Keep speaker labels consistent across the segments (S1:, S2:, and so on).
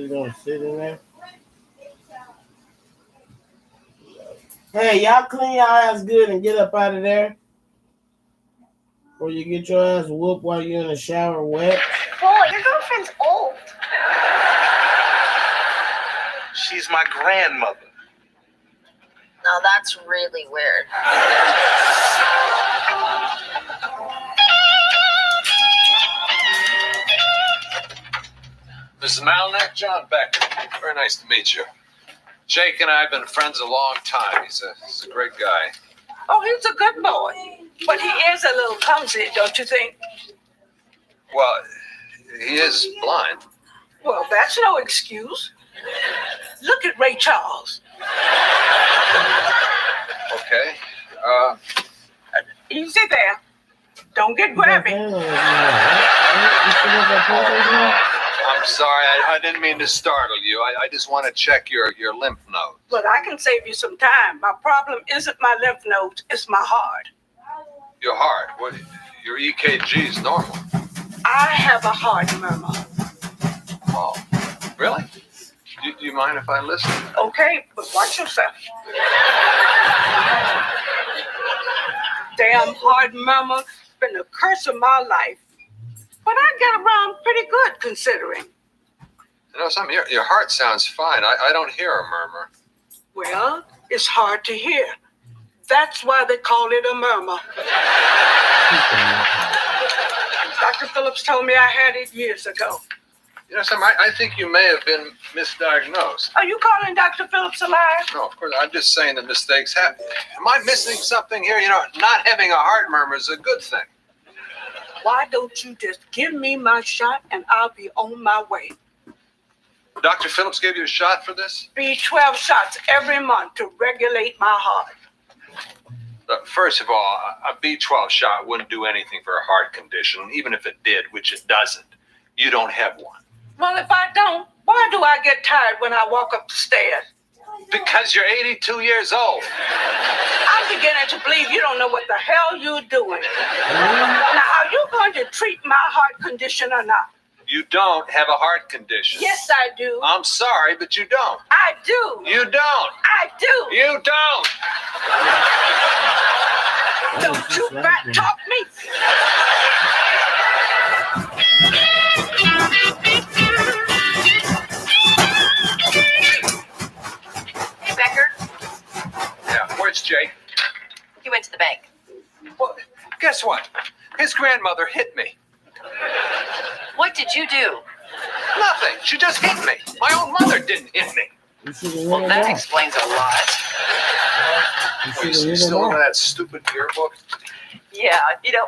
S1: just gonna sit in there. Hey, y'all clean y'all ass good and get up out of there. Or you get your ass whooped while you're in the shower wet.
S2: Boy, your girlfriend's old.
S3: She's my grandmother.
S2: No, that's really weird.
S4: Mrs. Malinack, John Becker. Very nice to meet you. Jake and I have been friends a long time. He's a great guy.
S5: Oh, he's a good boy. But he is a little clumsy, don't you think?
S4: Well, he is blind.
S5: Well, that's no excuse. Look at Ray Charles.
S4: Okay.
S5: Easy there. Don't get grabby.
S4: I'm sorry. I didn't mean to startle you. I just want to check your lymph nodes.
S5: But I can save you some time. My problem isn't my lymph nodes, it's my heart.
S4: Your heart. What? Your EKG is normal.
S5: I have a heart murmur.
S4: Oh, really? Do you mind if I listen?
S5: Okay, but watch yourself. Damn heart murmur. Been the curse of my life. But I get around pretty good considering.
S4: You know something? Your heart sounds fine. I don't hear a murmur.
S5: Well, it's hard to hear. That's why they call it a murmur. Dr. Phillips told me I had it years ago.
S4: You know something? I think you may have been misdiagnosed.
S5: Are you calling Dr. Phillips a liar?
S4: No, of course. I'm just saying that mistakes happen. Am I missing something here? You know, not having a heart murmur is a good thing.
S5: Why don't you just give me my shot and I'll be on my way?
S4: Dr. Phillips gave you a shot for this?
S5: B12 shots every month to regulate my heart.
S4: First of all, a B12 shot wouldn't do anything for a heart condition, even if it did, which it doesn't. You don't have one.
S5: Well, if I don't, why do I get tired when I walk up the stairs?
S4: Because you're 82 years old.
S5: I'm beginning to believe you don't know what the hell you're doing. Now, are you going to treat my heart condition or not?
S4: You don't have a heart condition.
S5: Yes, I do.
S4: I'm sorry, but you don't.
S5: I do.
S4: You don't.
S5: I do.
S4: You don't.
S5: Don't you back talk me.
S6: Hey, Becker.
S4: Yeah, where's Jake?
S6: He went to the bank.
S4: Well, guess what? His grandmother hit me.
S6: What did you do?
S4: Nothing. She just hit me. My own mother didn't hit me.
S6: Well, that explains a lot.
S4: You still into that stupid yearbook?
S6: Yeah,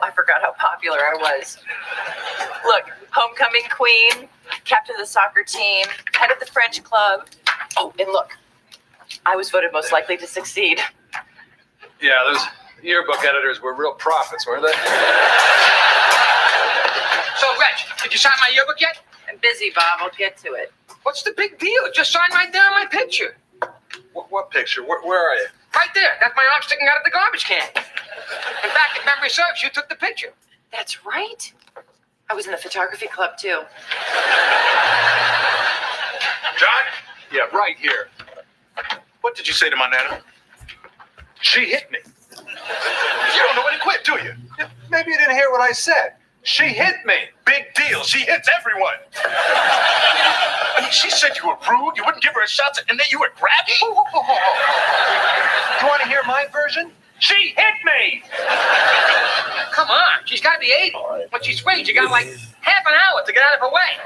S6: I forgot how popular I was. Look, homecoming queen, captain of the soccer team, head of the French club. Oh, and look, I was voted most likely to succeed.
S4: Yeah, those yearbook editors were real prophets, weren't they?
S7: So, Reg, did you sign my yearbook yet?
S6: I'm busy, Bob. I'll get to it.
S7: What's the big deal? Just sign right there on my picture.
S4: What picture? Where are you?
S7: Right there. That's my arm sticking out of the garbage can. In fact, if memory serves, you took the picture.
S6: That's right. I was in the photography club, too.
S3: John?
S4: Yeah, right here.
S3: What did you say to my nana?
S4: She hit me.
S3: You don't know when to quit, do you?
S4: Maybe you didn't hear what I said. She hit me.
S3: Big deal. She hits everyone. I mean, she said you were rude, you wouldn't give her a shot, and then you were grabby.
S4: You want to hear my version?
S3: She hit me.
S7: Come on. She's got to be 80. When she swings, you got like half an hour to get out of her way.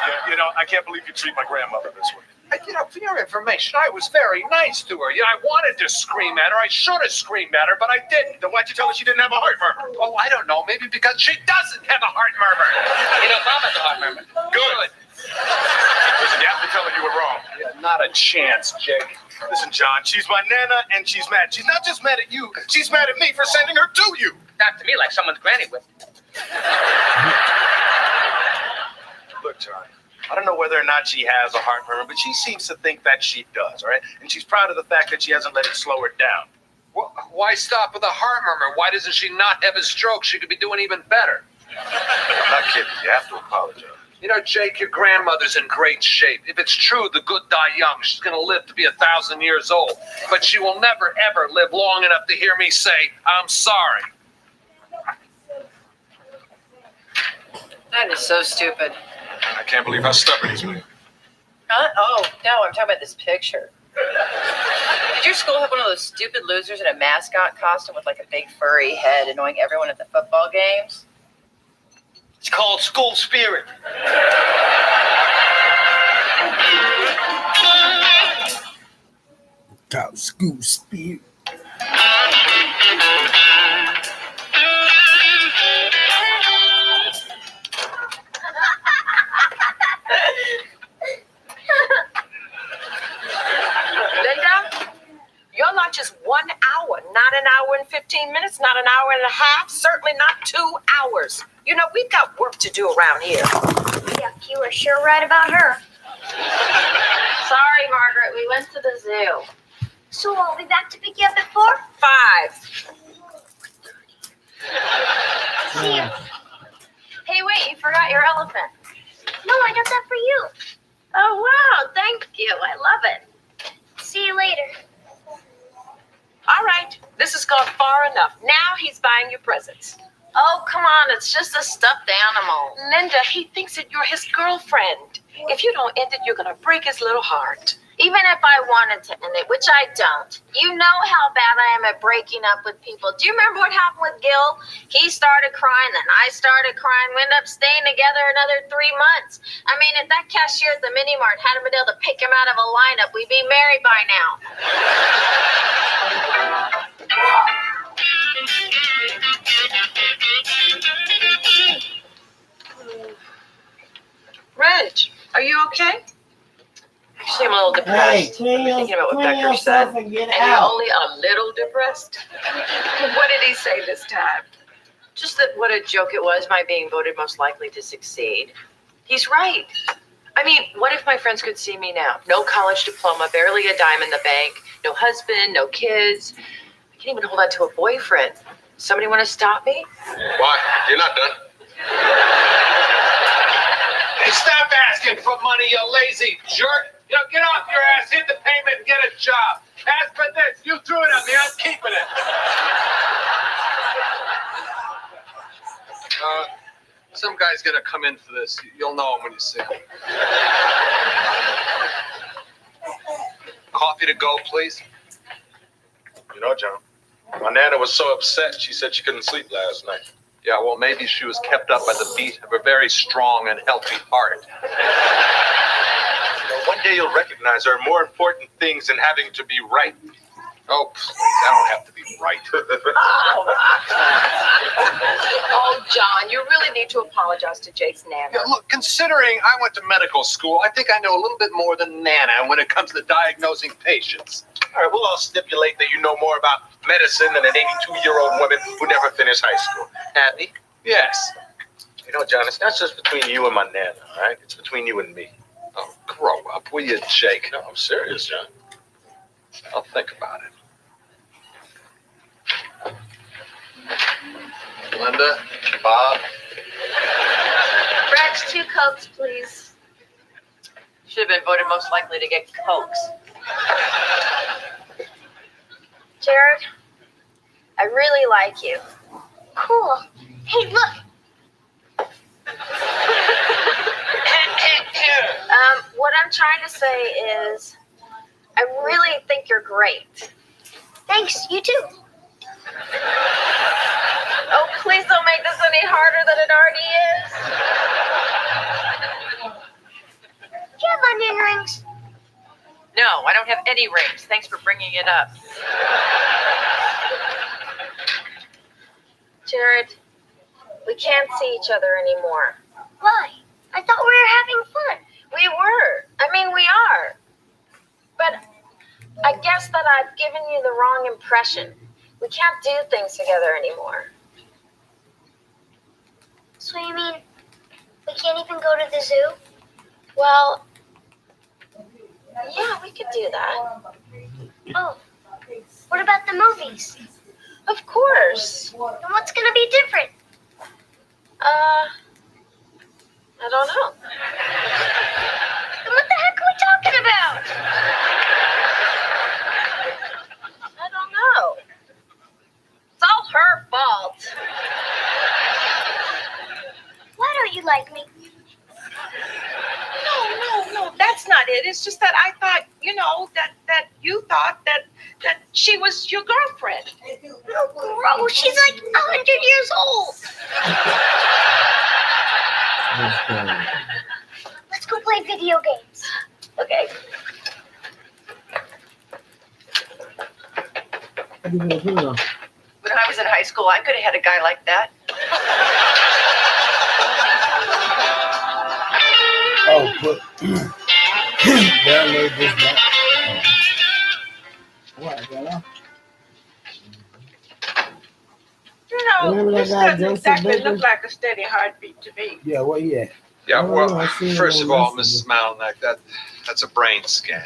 S3: Yeah, you know, I can't believe you treat my grandmother this way.
S4: For your information, I was very nice to her. I wanted to scream at her. I should have screamed at her, but I didn't.
S3: Then why'd you tell her she didn't have a heart murmur?
S4: Oh, I don't know. Maybe because she doesn't have a heart murmur.
S7: Mom has a heart murmur.
S3: Good. Listen, you have to tell her you were wrong.
S4: Yeah, not a chance, Jake.
S3: Listen, John, she's my nana, and she's mad. She's not just mad at you. She's mad at me for sending her to you.
S7: Not to me like someone's granny whip.
S3: Look, John, I don't know whether or not she has a heart murmur, but she seems to think that she does, all right? And she's proud of the fact that she hasn't let it slow her down.
S4: Well, why stop with a heart murmur? Why doesn't she not have a stroke? She could be doing even better.
S3: I'm not kidding. You have to apologize.
S4: You know, Jake, your grandmother's in great shape. If it's true the good die young, she's going to live to be 1,000 years old. But she will never, ever live long enough to hear me say, I'm sorry.
S6: That is so stupid.
S3: I can't believe how stubborn he's been.
S6: Huh? Oh, no, I'm talking about this picture. Did your school have one of those stupid losers in a mascot costume with like a big furry head annoying everyone at the football games?
S7: It's called school spirit.
S1: Got school spirit.
S5: Linda, your lunch is 1 hour, not an hour and 15 minutes, not an hour and a half, certainly not 2 hours. You know, we've got work to do around here.
S2: Yuck, you were sure right about her. Sorry, Margaret, we went to the zoo. So I'll be back to pick you up at 4?
S5: 5.
S2: See you. Hey, wait, you forgot your elephant. No, I got that for you. Oh, wow, thank you. I love it. See you later.
S5: All right, this has gone far enough. Now he's buying you presents.
S2: Oh, come on, it's just a stuffed animal.
S5: Linda, he thinks that you're his girlfriend. If you don't end it, you're going to break his little heart.
S2: Even if I wanted to end it, which I don't. You know how bad I am at breaking up with people. Do you remember what happened with Gil? He started crying, then I started crying. We ended up staying together another 3 months. I mean, if that cashier at the mini mart hadn't been able to pick him out of a lineup, we'd be married by now.
S5: Reg, are you okay?
S6: Actually, I'm a little
S1: Hey,
S6: depressed.
S1: clean,
S6: Thinking about what
S1: clean
S6: Becker
S1: yourself
S6: said.
S1: and get
S5: And you're
S1: out.
S5: only a little depressed? What did he say this time?
S6: Just that what a joke it was, my being voted most likely to succeed. He's right. I mean, what if my friends could see me now? No college diploma, barely a dime in the bank, no husband, no kids. I can't even hold on to a boyfriend. Somebody want to stop me?
S3: Why? You're not done.
S4: Hey, stop asking for money, you lazy jerk. You know, get off your ass, hit the payment, and get a job. As for this, you threw it at me, I'm keeping it. Some guy's gonna come in for this. You'll know him when you see him. Coffee to go, please.
S3: You know, John, my Nana was so upset, she said she couldn't sleep last night.
S4: Yeah, well, maybe she was kept up by the beat of a very strong and healthy heart.
S3: You know, one day you'll recognize there are more important things than having to be right.
S4: Oh, please, I don't have to be right.
S5: Oh, John, you really need to apologize to Jake's Nana.
S4: Yeah, look, considering I went to medical school, I think I know a little bit more than Nana when it comes to diagnosing patients.
S3: All right, we'll all stipulate that you know more about medicine than an 82-year-old woman who never finished high school. Happy?
S4: Yes.
S3: You know, John, it's not just between you and my Nana, all right? It's between you and me.
S4: Oh, grow up, will you, Jake?
S3: No, I'm serious, John.
S4: I'll think about it. Linda, Bob.
S2: Rex, 2 Cokes, please.
S6: Should have been voted most likely to get Cokes.
S2: Jared, I really like you. Cool. Hey, look. What I'm trying to say is, I really think you're great. Thanks, you too. Oh, please don't make this any harder than it already is. Do you have onion rings?
S6: No, I don't have any rings. Thanks for bringing it up.
S2: Jared, we can't see each other anymore. Why? I thought we were having fun. We were. I mean, we are. But I guess that I've given you the wrong impression. We can't do things together anymore. So you mean we can't even go to the zoo? Well, yeah, we could do that. Oh, what about the movies? Of course. And what's gonna be different? I don't know. What the heck are we talking about? I don't know. It's all her fault. Why don't you like me?
S5: No, that's not it. It's just that I thought, that you thought that she was your girlfriend.
S2: Oh, gross. She's like 100 years old. Let's go play video games. Okay.
S6: When I was in high school, I could have had a guy like that.
S1: Oh, but download this back. What, Bella? Remember that
S5: This
S1: guy,
S5: doesn't
S1: Joseph
S5: exactly
S1: Baker?
S5: look like a steady heartbeat to me.
S1: Yeah, what he at?
S4: Yeah,
S1: Oh,
S4: well,
S1: I see it
S4: first
S1: on
S4: of all,
S1: Messenger.
S4: Mrs. Malinak, that's a brain scan.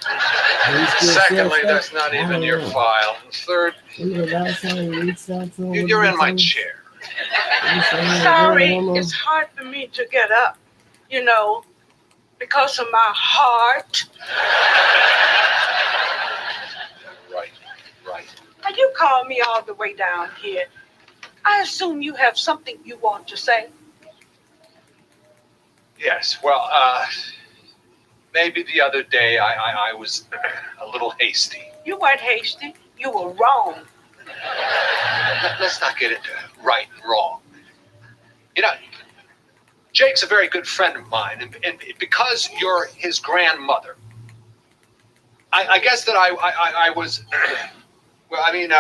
S1: He still
S4: Secondly,
S1: says
S4: that's
S1: that?
S4: not
S1: I
S4: even
S1: don't
S4: your
S1: know.
S4: file. And third,
S1: Remember the last time we reached out to him?
S4: you're in my chair.
S5: Sorry, it's hard for me to get up, because of my heart.
S4: Right.
S5: Now, you called me all the way down here. I assume you have something you want to say.
S4: Yes, well, maybe the other day I was a little hasty.
S5: You weren't hasty. You were wrong.
S4: Let's not get into right and wrong. Jake's a very good friend of mine, and because you're his grandmother, I guess that I was, well, I mean,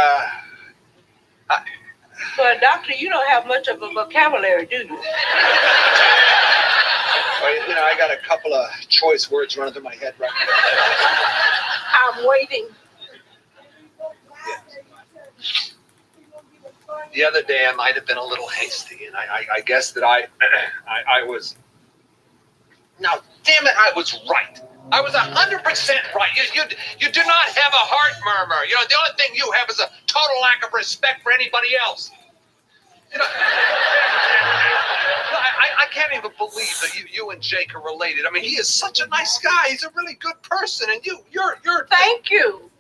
S5: But, doctor, you don't have much of a vocabulary, do you?
S4: I got a couple of choice words running through my head right now.
S5: I'm waiting.
S4: The other day I might have been a little hasty, and I guess that I was. Now, damn it, I was right. I was 100% right. You do not have a heart murmur. The only thing you have is a total lack of respect for anybody else. I can't even believe that you and Jake are related. I mean, he is such a nice guy. He's a really good person, and you're.
S5: Thank you.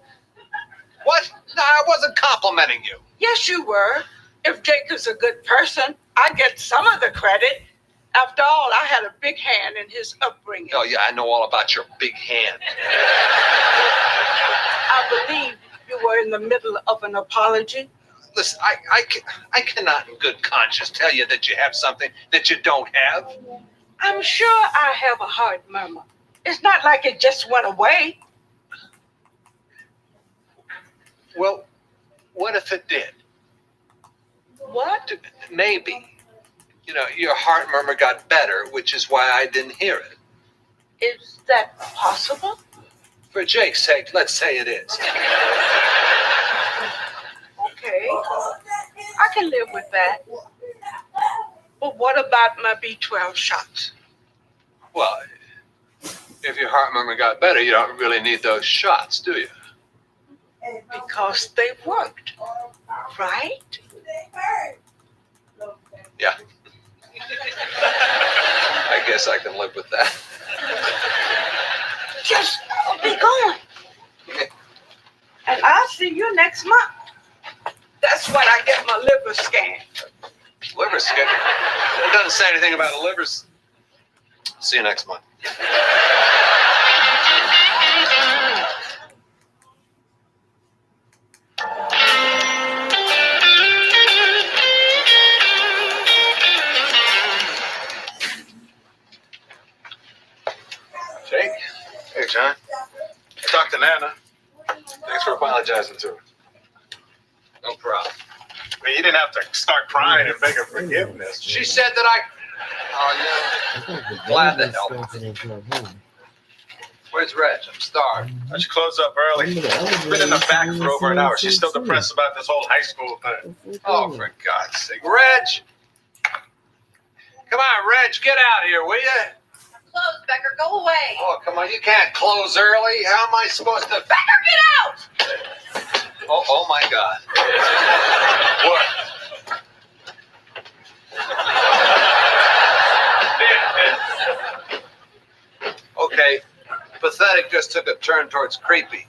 S4: What? No, I wasn't complimenting you.
S5: Yes, you were. If Jake is a good person, I get some of the credit. After all, I had a big hand in his upbringing.
S4: Oh, yeah, I know all about your big hand.
S5: I believe you were in the middle of an apology.
S4: Listen, I cannot in good conscience tell you that you have something that you don't have.
S5: I'm sure I have a heart murmur. It's not like it just went away.
S4: Well, what if it did?
S5: What?
S4: Maybe. Your heart murmur got better, which is why I didn't hear it.
S5: Is that possible?
S4: For Jake's sake, let's say it is.
S5: Okay. I can live with that. But what about my B12 shots?
S4: Well, if your heart murmur got better, you don't really need those shots, do you?
S5: Because they worked, right?
S4: Yeah. I guess I can live with that.
S5: Just be going. And I'll see you next month. That's when I get my liver scan.
S4: Liver scan? It doesn't say anything about the livers. See you next month.
S3: Jake? Hey, John. Talk to Nana. Thanks for apologizing to her.
S4: No problem.
S3: I mean, you didn't have to start crying and beg her forgiveness.
S4: She said that Oh, yeah. Glad to help. Where's Reg? I'm starved.
S3: I should close up early. Been in the back for over an hour. She's still depressed about this whole high school thing.
S4: Oh, for God's sake. Reg! Come on, Reg, get out of here, will you?
S6: Close, Becker. Go away.
S4: Oh, come on. You can't close early. How am I supposed to?
S6: Becker, get out!
S4: Oh my God. What? okay. Pathetic just took a turn towards creepy.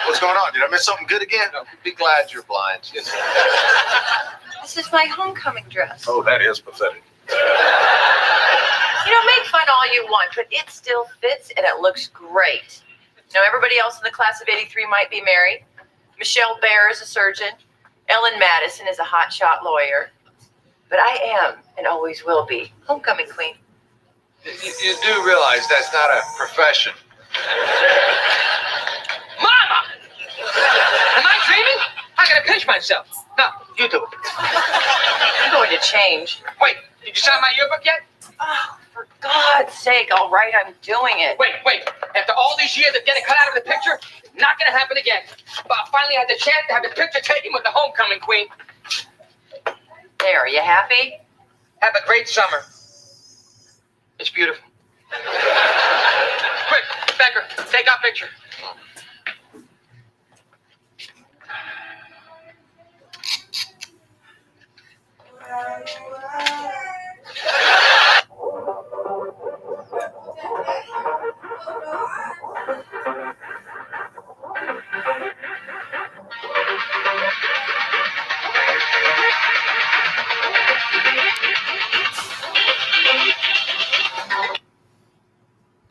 S3: What's going on? Did I miss something good again?
S4: No, be glad you're blind. Yes.
S6: This is my homecoming dress.
S3: Oh, that is pathetic.
S6: You know, make fun all you want, but it still fits and it looks great. You know, everybody else in the class of 83 might be married. Michelle Bear is a surgeon. Ellen Madison is a hotshot lawyer. But I am, and always will be, homecoming queen.
S4: You do realize that's not a profession.
S7: Mama! Am I dreaming? I gotta pinch myself. No, you do it.
S6: I'm going to change.
S7: Wait, did you sign my yearbook yet?
S6: Oh, for God's sake, all right, I'm doing it.
S7: Wait. After all these years of getting cut out of the picture, not gonna happen again. But I finally had the chance to have the picture taken with the homecoming queen.
S6: There, are you happy?
S7: Have a great summer. It's beautiful. Quick, Becker, take our picture.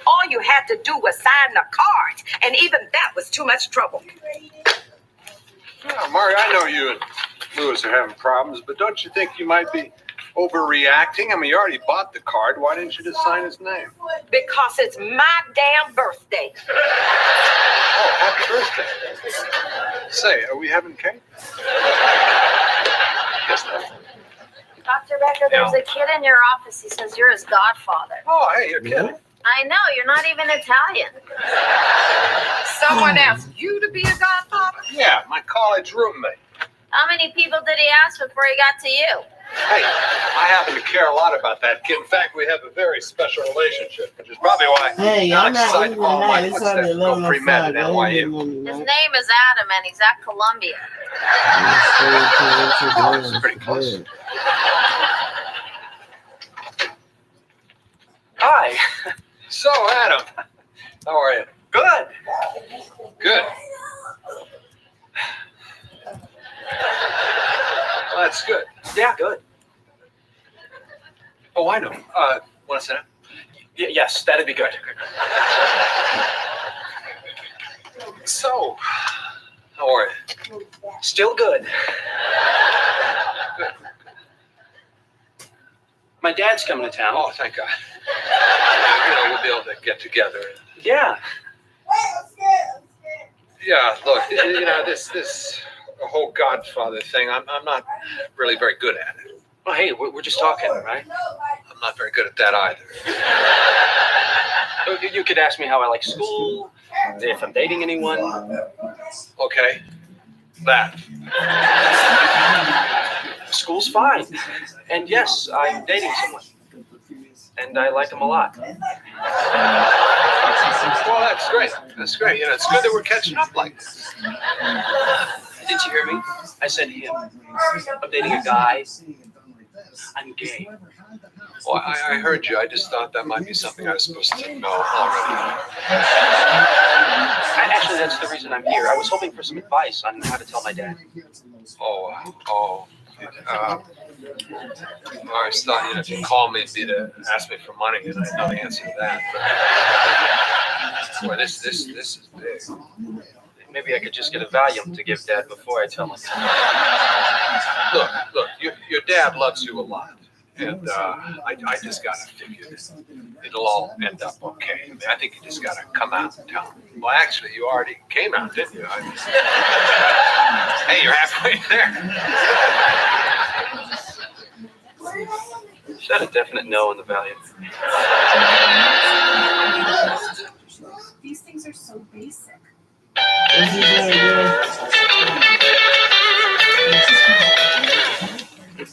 S5: All you had to do was sign the cards, and even that was too much trouble.
S8: Yeah, Mark, I know you and Lewis are having problems, but don't you think you might be overreacting? I mean, you already bought the card. Why didn't you just sign his name?
S5: Because it's my damn birthday.
S8: Oh, happy birthday. Say, are we having cake? Guess not.
S2: Dr. Becker, there's a kid in your office. He says you're his godfather.
S8: Oh, hey, you're kidding.
S2: I know, you're not even Italian.
S5: Someone asked you to be a godfather?
S8: Yeah, my college roommate.
S2: How many people did he ask before he got to you?
S8: Hey, I happen to care a lot about that kid. In fact, we have a very special relationship, which is probably why
S1: Hey, I'm
S8: Alex
S1: not
S8: decided to
S1: even
S8: follow my
S1: that. It's
S8: footsteps
S1: already
S8: and go
S1: 11:05.
S8: pre-med at NYU.
S2: His name is Adam, and he's at Columbia.
S8: Oh, it's pretty close.
S9: Hi.
S8: So, Adam, how are you?
S9: Good.
S8: Good. Well, that's good.
S9: Yeah, good.
S8: Oh, I know. Want to sit down?
S9: Yes, that'd be good.
S8: So, how are you?
S9: Still good.
S8: Good.
S9: My dad's coming to town.
S8: Oh, thank God. We'll be able to get together.
S9: Yeah.
S8: Yeah, look, this whole Godfather thing, I'm not really very good at it.
S9: Well, hey, we're just talking, right?
S8: I'm not very good at that either.
S9: You could ask me how I like school, if I'm dating anyone.
S8: Okay, that.
S9: School's fine. And yes, I'm dating someone. And I like him a lot.
S8: Well, that's great. That's great. It's good that we're catching up like this.
S9: Didn't you hear me? I said him. I'm dating a guy. I'm gay.
S8: Well, I heard you. I just thought that might be something I was supposed to know already.
S9: Actually, that's the reason I'm here. I was hoping for some advice on how to tell my dad.
S8: I always thought, if you called me, it'd be to ask me for money, and I know the answer to that. But, boy, this is big.
S9: Maybe I could just get a Valium to give Dad before I tell him.
S8: Look, your dad loves you a lot, and I just gotta figure that it'll all end up okay. I mean, I think you just gotta come out and tell him. Well, actually, you already came out, didn't you? Hey, you're halfway there.
S9: Is that a definite no on the Valium?
S10: These things are so basic.
S1: What's his name, girl?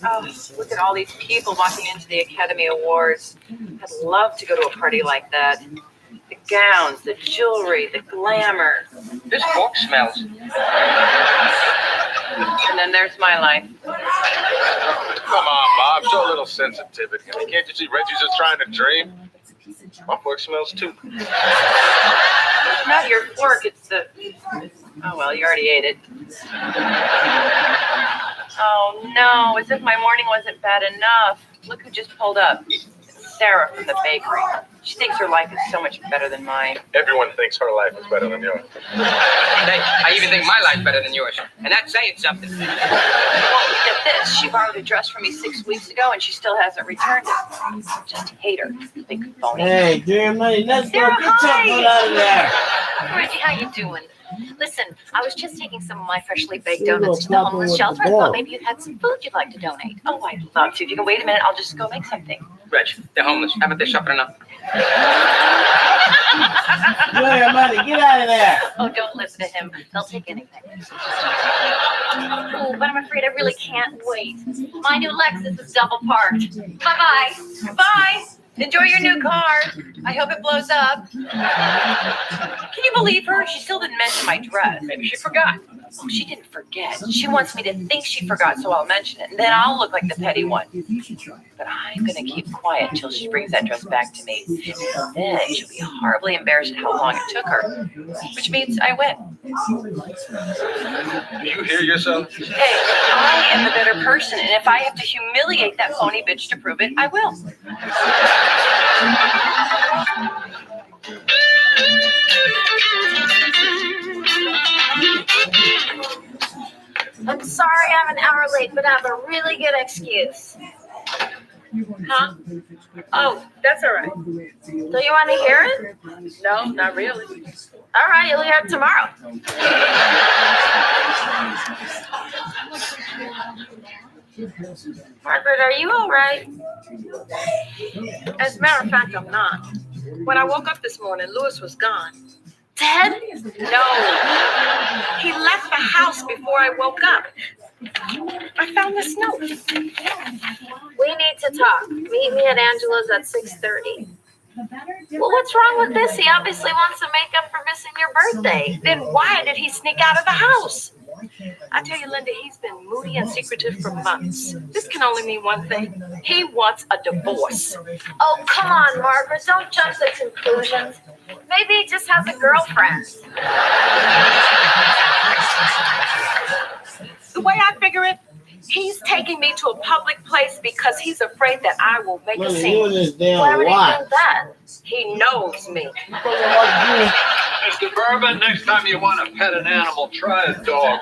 S6: Oh, look at all these people walking into the Academy Awards. I'd love to go to a party like that. The gowns, the jewelry, the glamour.
S7: This book smells.
S6: And then there's my life.
S3: Come on, Bob. Show a little sensitivity. Can't you see Reggie's just trying to dream? My fork smells too.
S6: Not your fork, it's the. Oh, well, you already ate it. Oh, no, as if my morning wasn't bad enough. Look who just pulled up. It's Sarah from the bakery. She thinks her life is so much better than mine.
S3: Everyone thinks her life is better than yours.
S7: Hey, I even think my life's better than yours. And that's saying something.
S6: Well, look at this. She borrowed a dress from me 6 weeks ago, and she still hasn't returned it. Just hate her. Big phony.
S1: Hey, Jeremy, let's go.
S2: Sarah,
S1: Get your
S2: hi.
S1: foot out of there.
S2: Reggie, how you doing? Listen, I was just taking some of my freshly baked
S1: You
S2: donuts to the
S1: little
S2: homeless
S1: flopper
S2: shelter. I
S1: with the
S2: thought
S1: ball.
S2: maybe you had some food you'd like to donate.
S6: Oh, I'd love to. If you can wait a minute, I'll just go make something.
S7: Reg, they're homeless. Haven't they suffered enough?
S1: Jeremy, get out of there.
S2: Oh, don't listen to him. They'll take anything. Oh, but I'm afraid I really can't wait. My new Lexus is double parked. Bye-bye.
S6: Bye. Enjoy your new car. I hope it blows up. Can you believe her? She still didn't mention my dress.
S7: Maybe she forgot.
S6: Oh, she didn't forget. She wants me to think she forgot, so I'll mention it. And then I'll look like the petty one. But I'm going to keep quiet until she brings that dress back to me. And then she'll be horribly embarrassed at how long it took her. Which means I win.
S3: Do you hear yourself?
S6: Hey, I am the better person. And if I have to humiliate that phony bitch to prove it, I will.
S2: I'm sorry I'm an hour late, but I have a really good excuse.
S6: Huh? Oh, that's all right.
S2: Do you want to hear it?
S6: No, not really.
S2: All right, you'll hear it tomorrow. Margaret, are you all right?
S5: As a matter of fact, I'm not. When I woke up this morning, Lewis was gone.
S2: Dead?
S5: No. He left the house before I woke up. I found this note.
S2: We need to talk. Meet me at Angela's at 6:30. Well, what's wrong with this? He obviously wants to make up for missing your birthday.
S5: Then why did he sneak out of the house? I tell you, Linda, he's been moody and secretive for months. This can only mean one thing. He wants a divorce.
S2: Oh, come on, Margaret. Don't jump to conclusions. Maybe he just has a girlfriend.
S5: The way I figure it, he's taking me to a public place because he's afraid that I will make a
S1: Look, you
S5: scene.
S1: in this damn
S2: Why would he
S1: watch.
S2: do that?
S5: He knows me.
S8: Mr. Bourbon, next time you want to pet an animal, try a dog.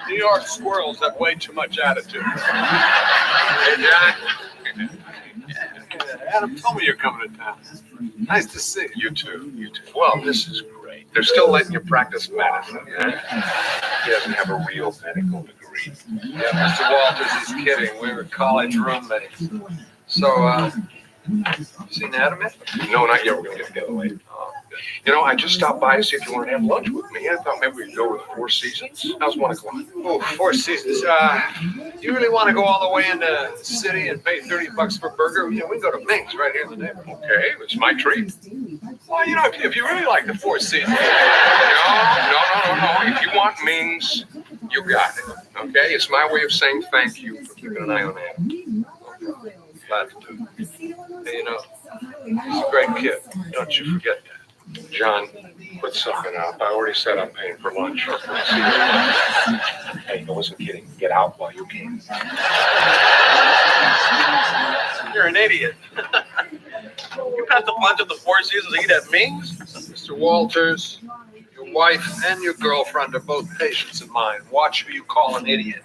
S8: New York squirrels have way too much attitude. Hey, Jack. Adam told me you're coming to town. Nice to see you. You too. You too. Well, this is great. They're still letting you practice medicine. Yeah? He doesn't have a real medical degree. Yeah, Mr. Walters is kidding. We were college roommates. So, seen Adam yet? No, not yet. We're going to get together later. You know, I just stopped by to see if you wanted to have lunch with me. I thought maybe we'd go with Four Seasons. How's 1 o'clock? Oh, Four Seasons. You really want to go all the way into the city and pay $30 for a burger? You know, we can go to Ming's right here in the neighborhood. Okay, it's my treat. Well, you know, if you really like the Four Seasons. No. If you want Ming's, you got it. Okay? It's my way of saying thank you for keeping an eye on Adam. Glad to do it. Hey, you know, he's a great kid. Don't you forget that. John, put something up. I already said I'm paying for lunch. Hey, I wasn't kidding. Get out while you can. You're an idiot. You have to lunch at the Four Seasons and eat at Ming's? Mr. Walters, your wife and your girlfriend are both patients of mine. Watch who you call an idiot.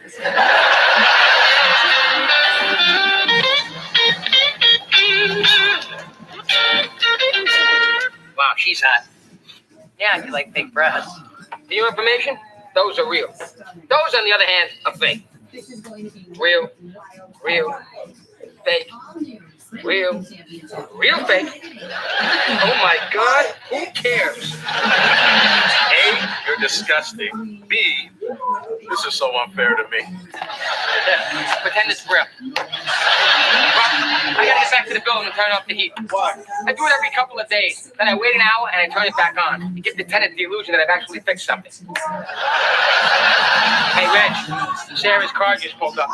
S7: Wow, she's hot.
S6: Yeah, if you like fake breasts.
S7: For your information, those are real. Those, on the other hand, are fake. Real, fake, real, fake. Oh my God, who cares?
S3: A, you're disgusting. B, this is so unfair to me.
S7: Pretend it's real. But I gotta get back to the building and turn off the heat.
S3: Why?
S7: I do it every couple of days. Then I wait an hour and I turn it back on. To give the tenant the illusion that I've actually fixed something. Hey, Reg, Sarah's car just pulled up.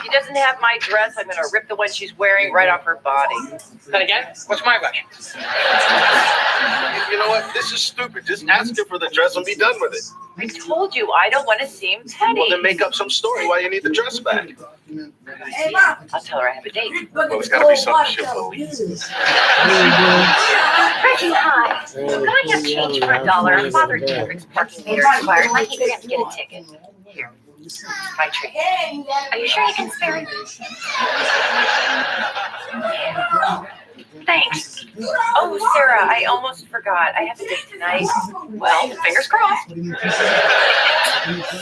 S6: she doesn't have my dress, I'm gonna rip the one she's wearing right off her body.
S7: Then again, what's my rush?
S3: You know what? This is stupid. Just ask her for the dress and be done with it.
S6: I told you, I don't want to seem petty.
S3: Well, then make up some story why you need the dress back.
S6: I'll tell her I have a date.
S3: Well, it's gotta be something she'll believe.
S2: Reggie, hi. Could I have change for $1? Father Kendrick's parking meter expired. I need to get a ticket.
S6: Here, my treat.
S2: Are you sure you can spare it? Thanks.
S6: Oh, Sarah, I almost forgot. I have a date tonight. Well, fingers crossed.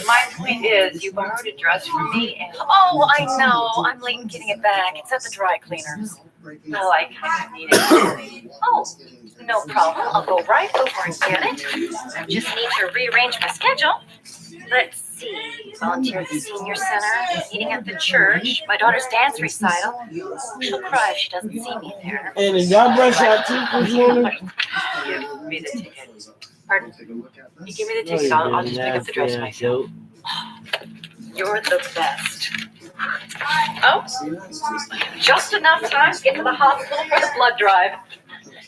S6: My point is, you borrowed a dress from me, and
S2: Oh, I know. I'm late in getting it back. It's at the dry cleaners.
S6: well, I kind of need it.
S2: Oh, no problem. I'll go right over and get it. I just need to rearrange my schedule. Let's see. Volunteer at the senior center, meeting at the church, my daughter's dance recital. She'll cry if she doesn't see me there.
S1: Hey, did y'all brush your teeth this morning?
S6: Give me the ticket.
S2: Pardon?
S6: You give me the ticket, I'll just pick up the dress myself. You're the best. Oh, just enough time to get to the hospital for the blood drive.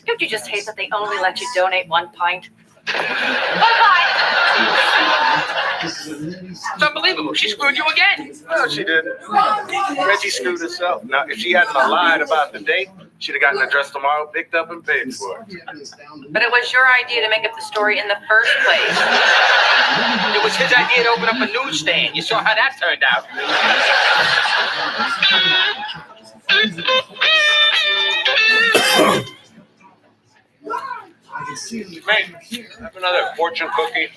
S6: Don't you just hate that they only let you donate 1 pint? Bye-bye.
S7: It's unbelievable. She screwed you again.
S3: No, she didn't. Reggie screwed herself. Now, if she hadn't lied about the date, she'd have gotten the dress tomorrow, picked up, and paid for it.
S6: But it was your idea to make up the story in the first place.
S7: It was his idea to open up a newsstand. You saw how that turned out.
S8: Mate, have another fortune cookie?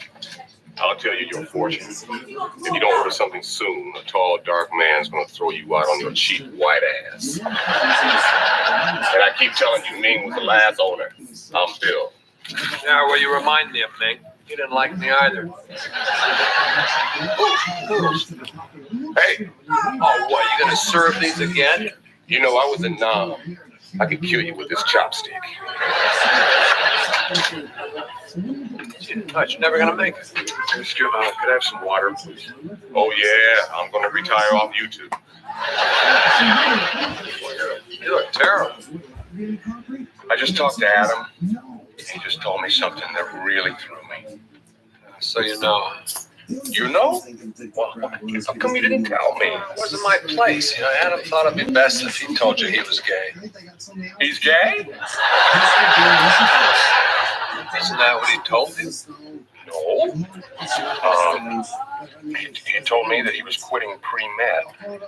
S8: I'll tell you your fortune. If you don't order something soon, a tall, dark man's gonna throw you out on your cheap white ass. And I keep telling you, Ming was the last owner. I'm Bill.
S11: Yeah, well, you remind me of Ming. He didn't like me either.
S8: Hey,
S11: Oh, what, you gonna serve these again?
S8: you know I was a nom. I could kill you with this chopstick.
S11: You're never gonna make it.
S8: Mister, could I have some water, please? Oh yeah, I'm gonna retire off YouTube.
S11: You look terrible.
S8: I just talked to Adam. He just told me something that really threw me.
S11: So you know.
S8: You know? Well, how come you didn't tell me?
S11: It wasn't my place. You know, Adam thought it'd be best if he told you he was gay.
S8: He's gay?
S11: Isn't that what he told you?
S8: No. He told me that he was quitting pre-med.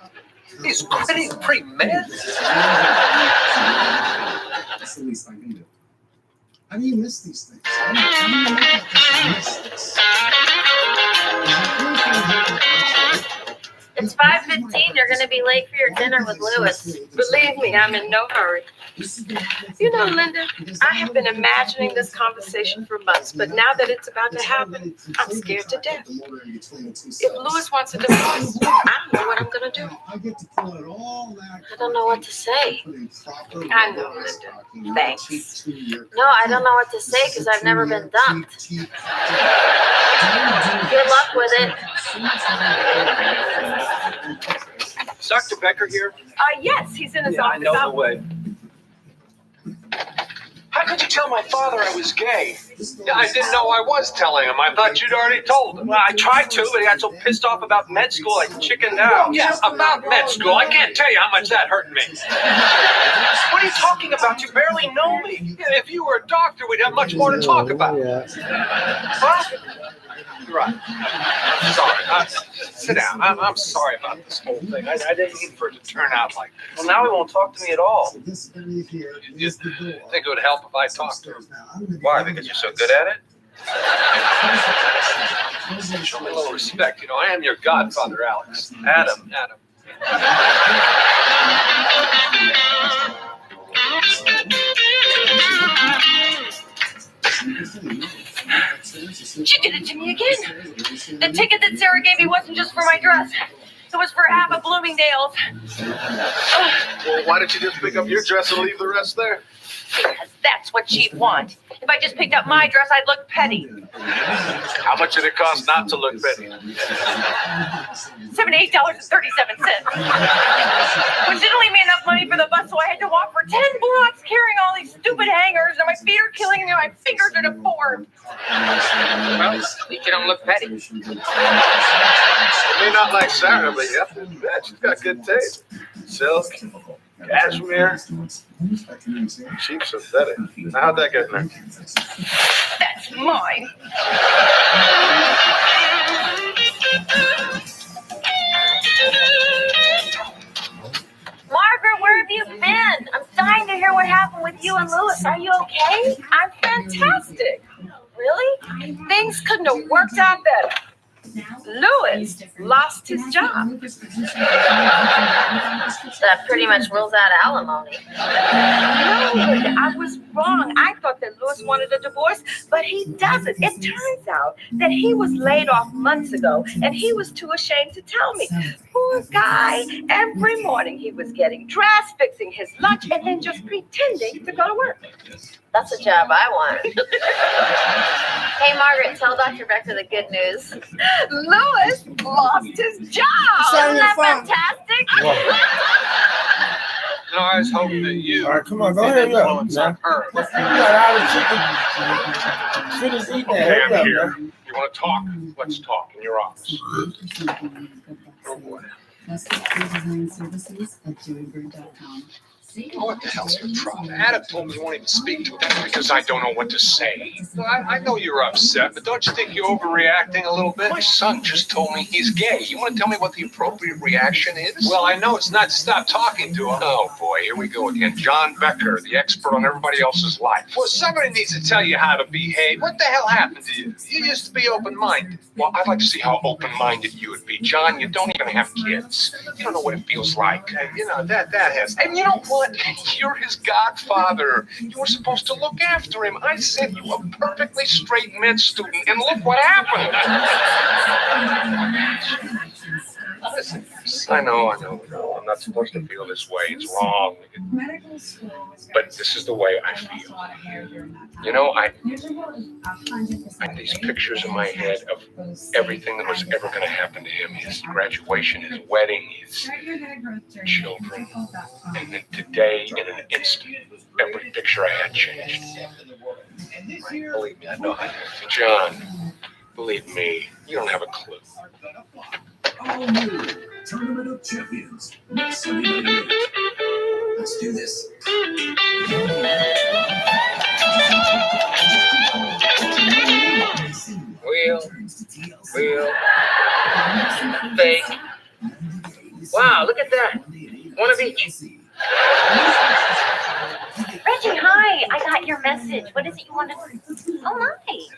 S11: He's quitting pre-med?
S12: That's the least I can do. How do you miss these things? How do you miss this?
S2: It's 5:15. You're going to be late for your dinner with Lewis.
S5: Believe me, I'm in no hurry. You know, Linda, I have been imagining this conversation for months, but now that it's about to happen, I'm scared to death. If Lewis wants a divorce, I don't know what I'm going to do.
S2: I don't know what to say.
S5: I know, Linda. Thanks.
S2: No, I don't know what to say because I've never been dumped. Good luck with it.
S11: Is Dr. Becker here?
S5: Yes, he's in his
S11: Yeah, I
S5: office.
S11: know the way. How could you tell my father I was gay? Yeah, I didn't know I was telling him. I thought you'd already told him.
S9: Well, I tried to, but he got so pissed off about med school, I chickened out.
S11: Yeah, about med school. I can't tell you how much that hurt me.
S9: What are you talking about? You barely know me.
S11: Yeah, if you were a doctor, we'd have much more to talk about.
S9: What?
S11: You're right. Sorry. Sit down. I'm sorry about this whole thing. I didn't mean for it to turn out like this.
S9: Well, now he won't talk to me at all.
S11: You think it would help if I talked to him?
S8: Why? Because you're so good at it?
S11: Show me a little respect. You know, I am your godfather, Alex. Adam.
S6: She did it to me again. The ticket that Sarah gave me wasn't just for my dress. It was for half of Bloomingdale's.
S3: Well, why didn't you just pick up your dress and leave the rest there?
S6: Because that's what she'd want. If I just picked up my dress, I'd look petty.
S8: How much did it cost not to look petty?
S6: $78.37. Which didn't leave me enough money for the bus, so I had to walk for 10 blocks carrying all these stupid hangers, and my feet are killing me, and my fingers are deformed.
S7: Well, at least you don't look petty.
S8: You may not like Sarah, but you have to admit, she's got good taste. Silk, cashmere, cheap synthetic. Now, how'd that get in there?
S6: That's mine. Margaret, where have you been? I'm dying to hear what happened with you and Louis. Are you okay?
S5: I'm fantastic.
S6: Really?
S5: Things couldn't have worked out better. Louis lost his job.
S2: That pretty much rules out alimony.
S5: No, I was wrong. I thought that Louis wanted a divorce, but he doesn't. It turns out that he was laid off months ago, and he was too ashamed to tell me. Poor guy. Every morning he was getting dressed, fixing his lunch, and then just pretending to go to work.
S2: That's a job I want. Hey, Margaret, tell Dr. Becker the good news.
S5: Louis lost his job.
S2: Isn't that fantastic?
S11: No, I was hoping that you
S1: All right, come on, go
S11: could
S1: ahead.
S11: influence on her.
S1: You got all the chicken. Finish eating that.
S8: Hey,
S1: Hurry
S8: I'm
S1: up,
S8: here.
S1: man.
S8: You want to talk? Let's talk in your office. Oh, boy.
S11: What the hell's your problem? Adam told me you won't even speak to him. That's because I don't know what to say. I know you're upset, but don't you think you're overreacting a little bit?
S8: My son just told me he's gay. You want to tell me what the appropriate reaction is?
S11: Well, I know it's not to stop talking to him.
S8: Oh, boy, here we go again. John Becker, the expert on everybody else's life.
S11: Well, somebody needs to tell you how to behave. What the hell happened to you? You used to be open-minded.
S8: Well, I'd like to see how open-minded you would be. John, you don't even have kids. You don't know what it feels like.
S11: You know, that has...
S8: And you know what? You're his godfather. You were supposed to look after him. I sent you a perfectly straight med student, and look what happened.
S11: Listen,
S8: I know. I'm not supposed to feel this way. It's wrong. But this is the way I feel. You know, I have these pictures in my head of everything that was ever going to happen to him. His graduation, his wedding, his children. And then today, in an instant, every picture I had changed. Believe me, I know. John, believe me, you don't have a clue.
S12: All new Tournament of Champions next Sunday night. Let's do this.
S7: Real. Fake. Wow, look at that. One of each.
S2: Reggie, hi. I got your message. What is it you want to... Oh, my.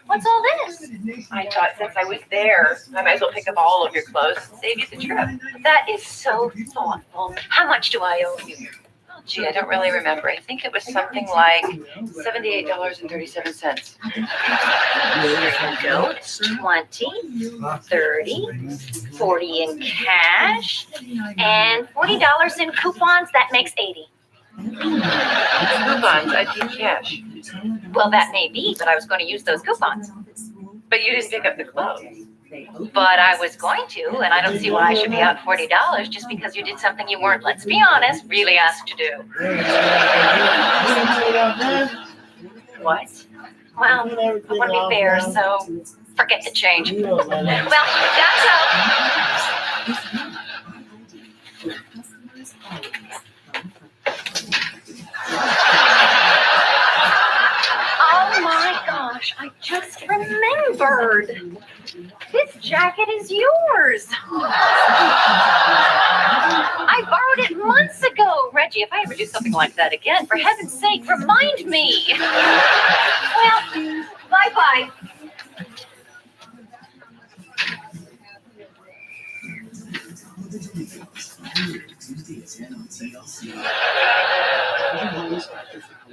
S2: What's all this?
S6: I thought since I was there, I might as well pick up all of your clothes and save you the trip.
S2: That is so thoughtful. How much do I owe you?
S6: Oh, gee, I don't really remember. I think it was something like $78.37.
S2: Here you go. It's 20, 30, 40 in cash, and $40 in coupons. That makes 80.
S6: Coupons, I keep cash.
S2: Well, that may be, but I was going to use those coupons.
S6: But you didn't pick up the clothes.
S2: But I was going to, and I don't see why I should be out $40 just because you did something you weren't, let's be honest, really asked to do.
S6: What?
S2: Well, I want to be fair, so forget the change. Well, that's all. Oh my gosh, I just remembered. This jacket is yours. I borrowed it months ago. Reggie, if I ever do something like that again, for heaven's sake, remind me. Well, bye-bye.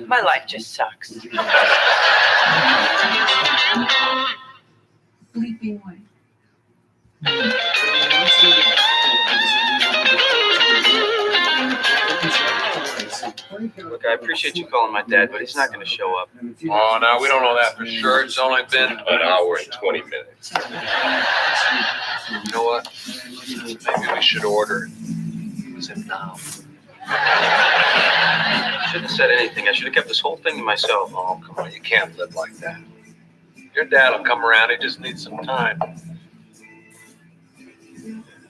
S6: My life just sucks.
S10: Sleeping away.
S9: Look, I appreciate you calling my dad, but he's not going to show up.
S8: Oh, no, we don't know that for sure. It's only been an hour and 20 minutes.
S4: You know what? Maybe we should order. Use him now.
S9: I shouldn't have said anything. I should have kept this whole thing to myself.
S4: Oh, come on, you can't live like that. Your dad will come around. He just needs some time.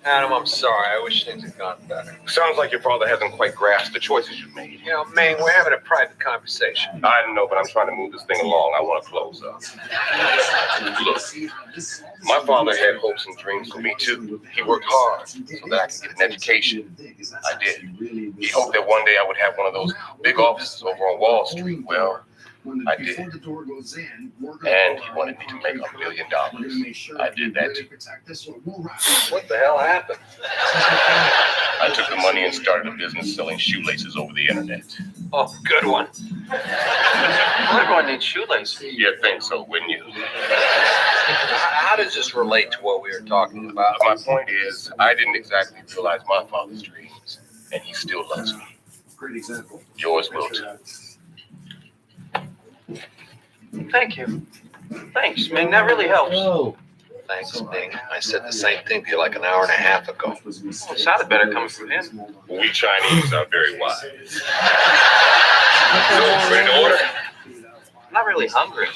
S4: Adam, I'm sorry. I wish things had gone better.
S8: Sounds like your father hasn't quite grasped the choices you've made.
S4: You know, Ming, we're having a private conversation.
S8: I know, but I'm trying to move this thing along. I want to close up. Look, my father had hopes and dreams for me, too. He worked hard so that I could get an education. I did. He hoped that one day I would have one of those big offices over on Wall Street. Well, I did. And he wanted me to make $1 million. I did that too.
S4: What the hell happened?
S8: I took the money and started a business selling shoelaces over the internet.
S4: Oh, good one.
S9: Everyone needs shoelaces.
S8: You'd think so, wouldn't you?
S4: How does this relate to what we were talking about?
S8: My point is, I didn't exactly realize my father's dreams, and he still loves me.
S12: Great example.
S8: Yours will too.
S9: Thank you. Thanks, Ming. That really helps.
S1: Oh,
S4: Thanks, Ming. I said the same thing to you like an hour and a half ago.
S9: It sounded better coming from him.
S8: We Chinese are very wise. So, ready to order?
S9: I'm not really hungry.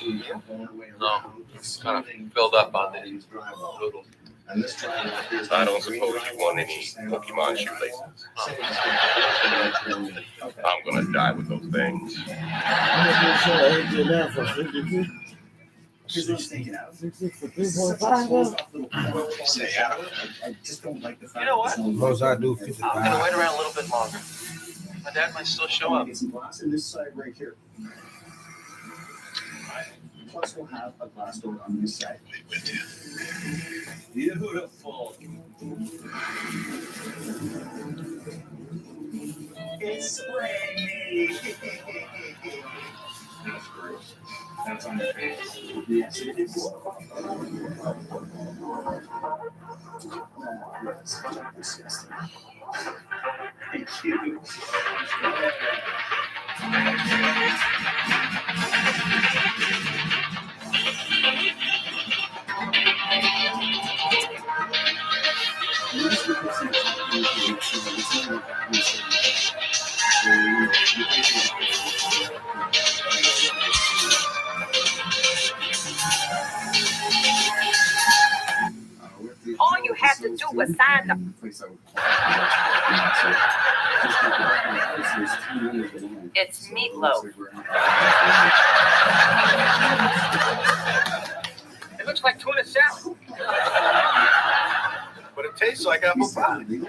S4: No, it's kind of filled up on the noodles.
S8: I don't suppose you want any Pokemon shoelaces. I'm gonna die with those things.
S9: You know what?
S1: Most I do
S9: I'm
S1: 55.
S9: gonna wait around a little bit longer. My dad might still show up.
S12: Get some glass in this side right here. Plus, we'll have a glass door on this side. Beautiful. It's spring. That's great. That's on your face. Yes, it is. Thank you.
S5: All you had to do was sign the.
S6: It's meatloaf.
S7: It looks like tuna salad.
S3: But it tastes like apple pie.
S7: Meat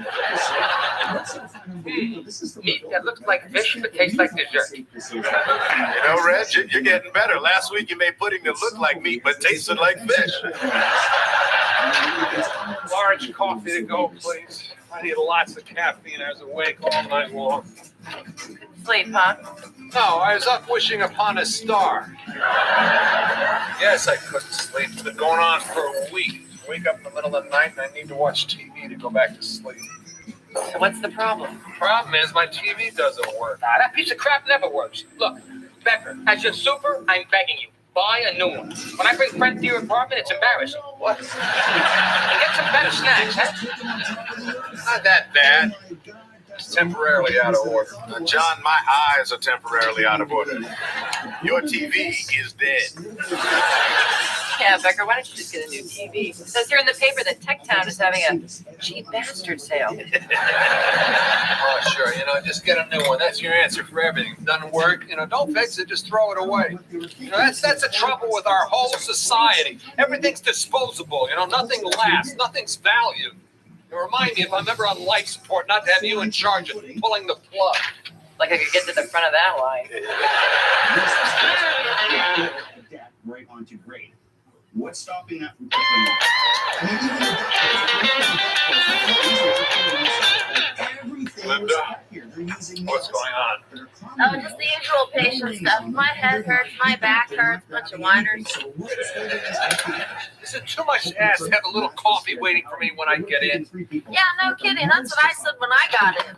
S7: that looks like fish but tastes like dessert.
S3: You know, Reg, you're getting better. Last week you made pudding that looked like meat but tasted like fish.
S11: Large coffee to go, please. I need lots of caffeine. I was awake all night long.
S6: Sleep, huh?
S4: No, I was up wishing upon a star. Yes, I couldn't sleep. It's been going on for a week. Wake up in the middle of the night and I need to watch TV to go back to sleep.
S6: So what's the problem?
S4: Problem is my TV doesn't work.
S7: Nah, that piece of crap never works. Look, Becker, as your super, I'm begging you. Buy a new one. When I bring friends to your apartment, it's embarrassing.
S4: What?
S7: And get some better snacks, huh?
S4: Not that bad. It's temporarily out of order.
S3: John, my eyes are temporarily out of order. Your TV is dead.
S6: Yeah, Becker, why don't you just get a new TV? It says here in the paper that Techtown is having a cheap bastard sale.
S4: Oh, sure. Just get a new one. That's your answer for everything. If it doesn't work, don't fix it. Just throw it away. That's the trouble with our whole society. Everything's disposable. Nothing lasts. Nothing's valued. It remind me if I'm ever on life support, not to have you in charge of pulling the plug.
S6: Like I could get to the front of that line.
S12: Right onto grade. What's stopping that from taking
S8: Linda,
S12: what's
S4: going on?
S2: Oh, just the usual patient stuff. My head hurts, my back hurts, bunch of whiners.
S4: Is it too much to ask to have a little coffee waiting for me when I get in?
S2: Yeah, no kidding. That's what I said when I got in.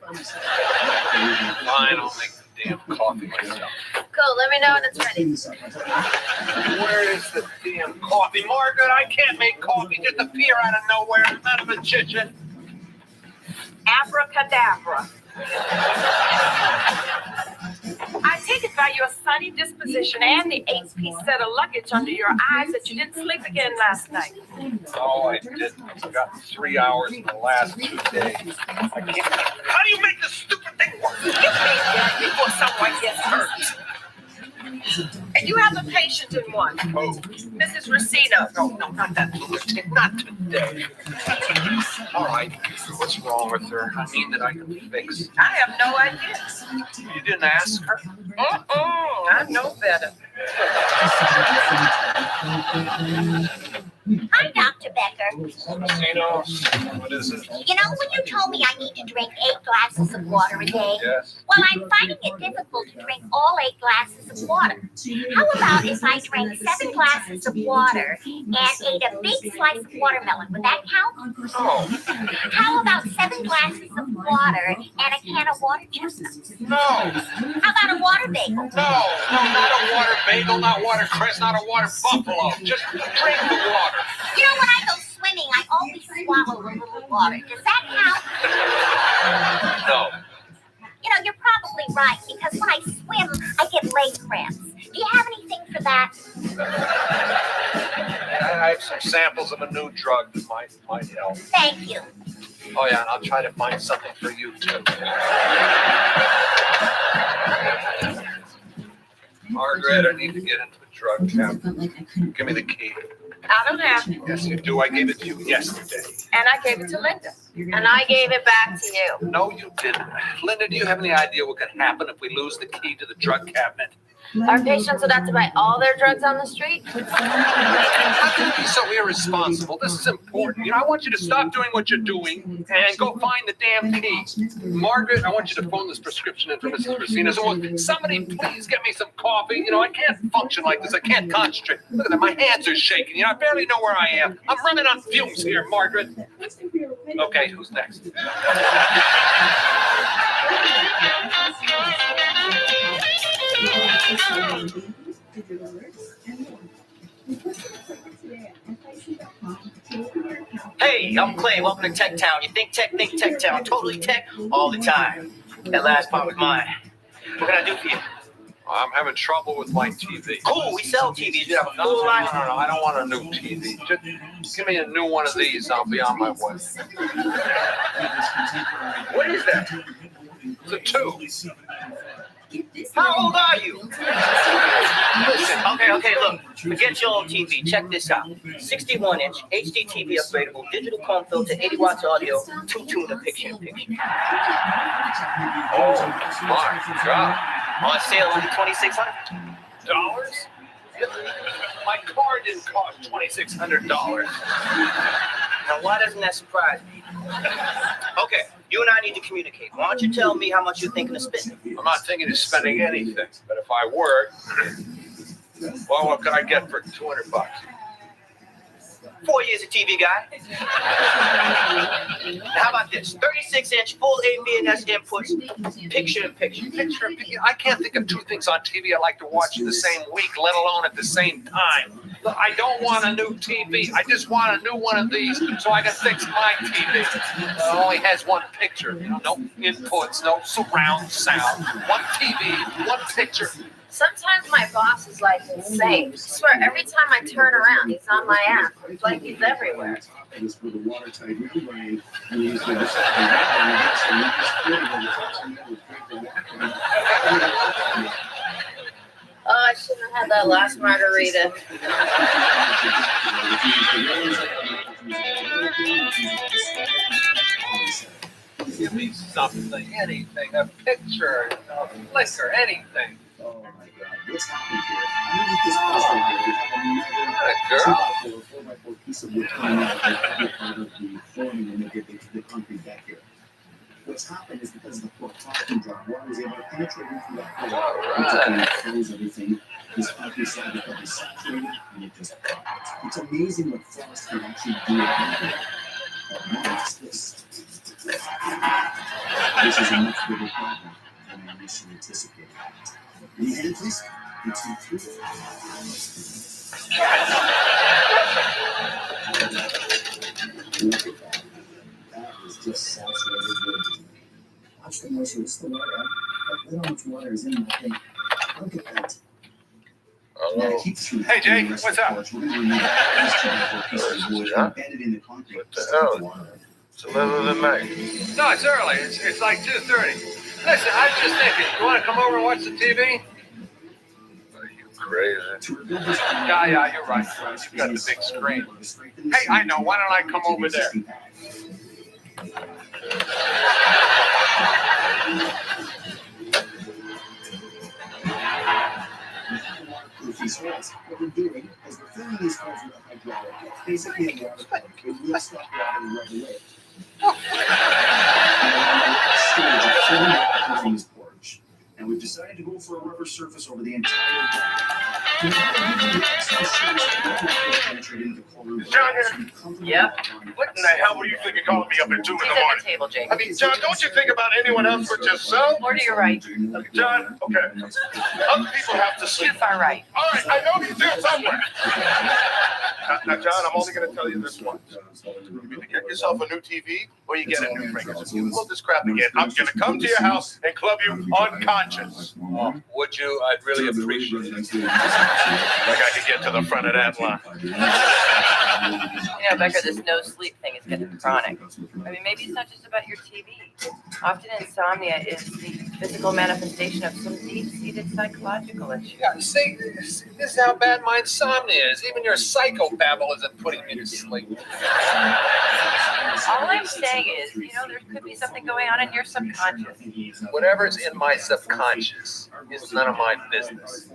S4: Fine, I'll make the
S8: damn coffee myself.
S2: Cool, let me know when it's ready.
S8: Where is the damn coffee? Margaret, I can't make coffee just appear out of nowhere. I'm not a magician.
S5: Abracadabra. I take it by your sunny disposition and the 8-piece set of luggage under your eyes that you didn't sleep again last night.
S8: Oh, I didn't. I got 3 hours in the last 2 days. I can't. How do you make this stupid thing work?
S5: Give me that before someone gets hurt. And you have a patient in one.
S8: Oh,
S5: Mrs. Racino.
S8: no, not that lunatic. Not today. All right. What's wrong with her? I mean that I can fix.
S5: I have no idea.
S8: You didn't ask her?
S5: I know better.
S13: Hi, Dr. Becker.
S8: Racino, what is it?
S13: You know, when you told me I need to drink 8 glasses of water a day,
S8: Yes.
S13: well, I'm finding it difficult to drink all 8 glasses of water. How about if I drank 7 glasses of water and ate a big slice of watermelon? Would that count?
S8: No.
S13: How about 7 glasses of water and a can of water chestnuts?
S8: No.
S13: How about a water bagel?
S8: No, not a water bagel, not water cress, not a water buffalo. Just drink the water.
S13: You know, when I go swimming, I always swallow a little water. Does that count?
S8: No.
S13: You know, you're probably right, because when I swim, I get leg cramps. Do you have anything for that?
S8: I have some samples of a new drug that might help.
S13: Thank you.
S8: Oh yeah, and I'll try to find something for you too. Margaret, I need to get into the drug cabinet. Give me the key.
S5: I don't have it.
S8: Yes, you do. I gave it to you yesterday.
S5: And I gave it to Linda.
S2: And I gave it back to you.
S8: No, you didn't. Linda, do you have any idea what could happen if we lose the key to the drug cabinet?
S2: Our patients would have to buy all their drugs on the street.
S8: How can you be so irresponsible? This is important. You know, I want you to stop doing what you're doing and go find the damn key. Margaret, I want you to phone this prescription in for Mrs. Racino. So, somebody please get me some coffee. You know, I can't function like this. I can't concentrate. Look at that. My hands are shaking. You know, I barely know where I am. I'm running on fumes here, Margaret. Okay, who's next?
S9: Hey, I'm Clay. Welcome to Tech Town. You think Tech Town. Totally tech all the time. That last part was mine. What can I do for you?
S8: I'm having trouble with my TV.
S9: Cool, we sell TVs. We have a
S8: No,
S9: full line.
S8: no, I don't want a new TV. Just give me a new one of these. I'll be on my way.
S9: What is that?
S8: It's a 2.
S9: How old are you? Listen, okay, look. Forget your old TV. Check this out. 61-inch HD TV upgradable, digital comb filter, 80 watts audio, 2-tuner picture-in-picture.
S8: Oh, my God.
S9: On sale only $2,600.
S8: My car didn't cost $2,600.
S9: Now, why doesn't that surprise me? Okay, you and I need to communicate. Why don't you tell me how much you're thinking of spending?
S8: I'm not thinking of spending anything, but if I were, well, what could I get for $200?
S9: 4 years of TV guy. Now, how about this? 36-inch full AV&S inputs, picture-in-picture.
S8: I can't think of 2 things on TV I like to watch in the same week, let alone at the same time. Look, I don't want a new TV. I just want a new one of these so I can fix my TV. It only has one picture. No inputs, no surround sound. One TV, one picture.
S2: Sometimes my boss is like insane. I swear, every time I turn around, he's on my ass. It's like he's everywhere. Oh, I shouldn't have had that last margarita.
S8: Give me something, anything, a picture, a flicker, anything.
S12: Oh my God, what's happening here? How did this possibly
S8: Girl.
S12: a 4x4 piece of wood coming out of the forming and make it into the concrete back here? What's happened is because of the poor parking job, water was able to penetrate into that hole and close everything. This concrete slab becomes saturated and it just pops. It's amazing what frost can actually do. But now it's this. This is a much bigger problem. than I initially anticipated. Are you headed, please? Look at that. That is just saturated wood. Watch the moisture. It's the water. Look how much water is in that thing. Look at that. Now, keep through.
S8: Hey, Jake, what's up?
S12: We're going to remove that piece of wood embedded in the concrete.
S8: What the hell? It's 11 of the night.
S4: No, it's early. It's like 2:30. Listen, I was just thinking, you want to come over and watch the TV?
S8: Are you crazy?
S4: Yeah, you're right. You've got the big screen. Hey, I know. Why don't I come over there?
S12: These holes. What we're doing is we're filling these holes with a hydraulic. It's basically a water pump. It will stop water right away. Stage of filling up the raised porch. And we've decided to go for a rubber surface over the entire
S3: John here?
S6: Yep.
S3: What in the hell were you thinking calling me up at 2 in the
S6: He's at
S3: morning?
S6: the table, Jake.
S3: I mean, John, don't you think about anyone else but yourself?
S6: More to your right.
S3: John, okay. Other people have to
S6: Too
S3: sleep.
S6: far right.
S3: All right, I know you do somewhere. Now, John, I'm only going to tell you this once. You either get yourself a new TV or you get a new Pringles. If you pull this crap again, I'm going to come to your house and club you unconscious.
S4: Would you? I'd really appreciate it.
S3: Like I could get to the front of that line.
S6: You know, Becca, this no sleep thing is getting chronic. I mean, maybe it's not just about your TV. Often insomnia is the physical manifestation of some deep-seated psychological issue.
S4: Yeah, see, this is how bad my insomnia is. Even your psychobabble isn't putting me to sleep.
S6: All I'm saying is, you know, there could be something going on in your subconscious.
S4: Whatever's in my subconscious is none of my business.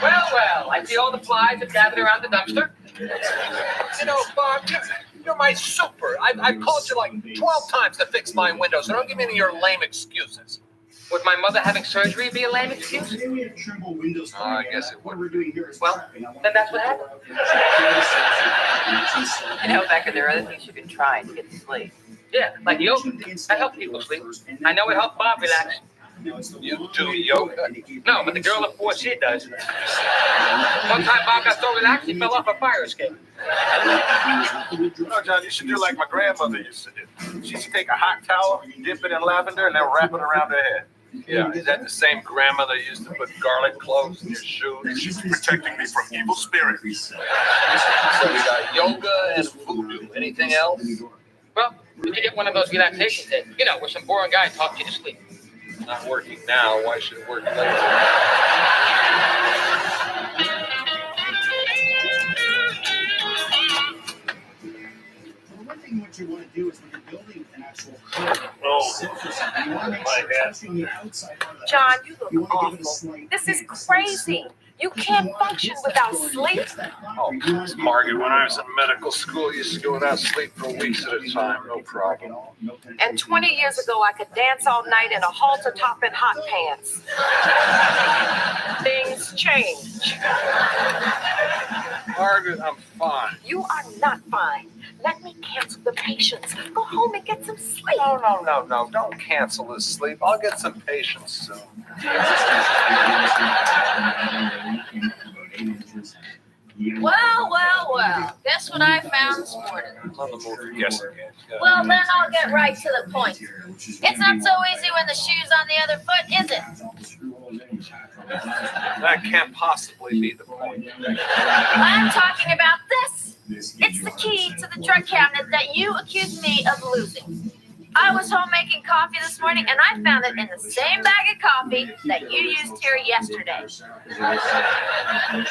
S7: Well, I see all the flies have gathered around the dumpster.
S4: You know, Bob, you're my super. I've called you like 12 times to fix my windows, so don't give me any of your lame excuses.
S7: Would my mother having surgery be a lame excuse?
S4: I guess it would.
S7: Well, then that's what happened.
S6: You know, Becca, there are other things you can try to get to sleep.
S7: Yeah, like yoga. I help people sleep. I know it helped Bob relax.
S4: You do yoga?
S7: No, but the girl at 4C does. One time Bob got so relaxed he fell off a fire escape.
S3: No, John, you should do like my grandmother used to do. She used to take a hot towel, dip it in lavender, and then wrap it around her head.
S4: Yeah, is that the same grandma that used to put garlic cloves in your shoes?
S3: She's protecting me from evil spirits.
S4: So we got yoga and voodoo. Anything else?
S7: Well, you could get one of those relaxation things, you know, where some boring guy talks you to sleep.
S4: Not working now. Why should it work later?
S12: One thing what you want to do is when you're building an actual home,
S3: Oh,
S12: you want to make sure, especially on the outside part of the
S5: John,
S12: house,
S5: you
S12: you
S5: look
S12: want to give it a
S5: awful.
S12: slight
S5: This is
S12: kick,
S5: crazy. You can't function without sleep.
S4: Oh, Margaret, when I was in medical school, I used to go without sleep for weeks at a time. No problem.
S5: And 20 years ago, I could dance all night in a halter top and hot pants. Things change.
S4: Margaret, I'm fine.
S5: You are not fine. Let me cancel the patients. Go home and get some sleep.
S4: No. Don't cancel this sleep. I'll get some patience soon.
S2: Well. Guess what I found this morning?
S4: On the move, yes.
S2: Well, then I'll get right to the point. It's not so easy when the shoe's on the other foot, is it?
S4: That can't possibly be the point.
S2: I'm talking about this. It's the key to the drug cabinet that you accused me of losing. I was home making coffee this morning, and I found it in the same bag of coffee that you used here yesterday.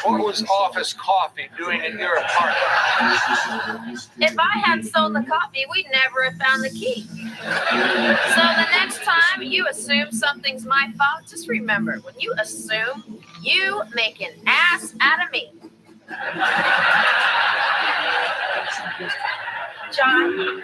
S4: What was Office Coffee doing at your apartment?
S2: If I hadn't sold the coffee, we'd never have found the key. So the next time you assume something's my fault, just remember, when you assume, you make an ass out of me.
S5: John,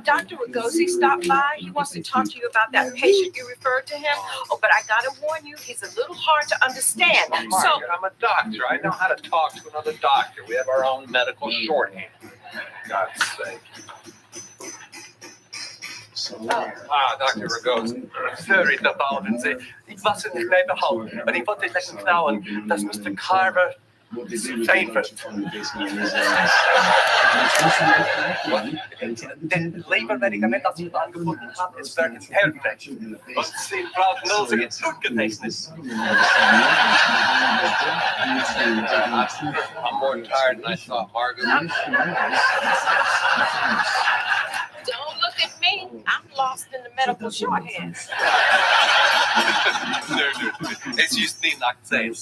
S5: Dr. Ragosi stopped by. He wants to talk to you about that patient you referred to him. Oh, but I gotta warn you, he's a little hard to understand.
S4: Margaret, I'm a doctor. I know how to talk to another doctor. We have our own medical shorthand. For God's sake. Dr. Ragos. Sorry, Dr. Alvin. Ik was in de Kneipenhal en ik wollte lekker vertellen dat Mr. Carver zijn wird. De Lebermedikament dat ze aangeboden haben, ist wirklich perfekt. Und sie brauchen nur so ein Blutgedächtnis.
S8: I'm more tired than I thought, Margot.
S5: Don't look at me. I'm lost in the medical shorthand.
S4: Es ist nicht nachzählen.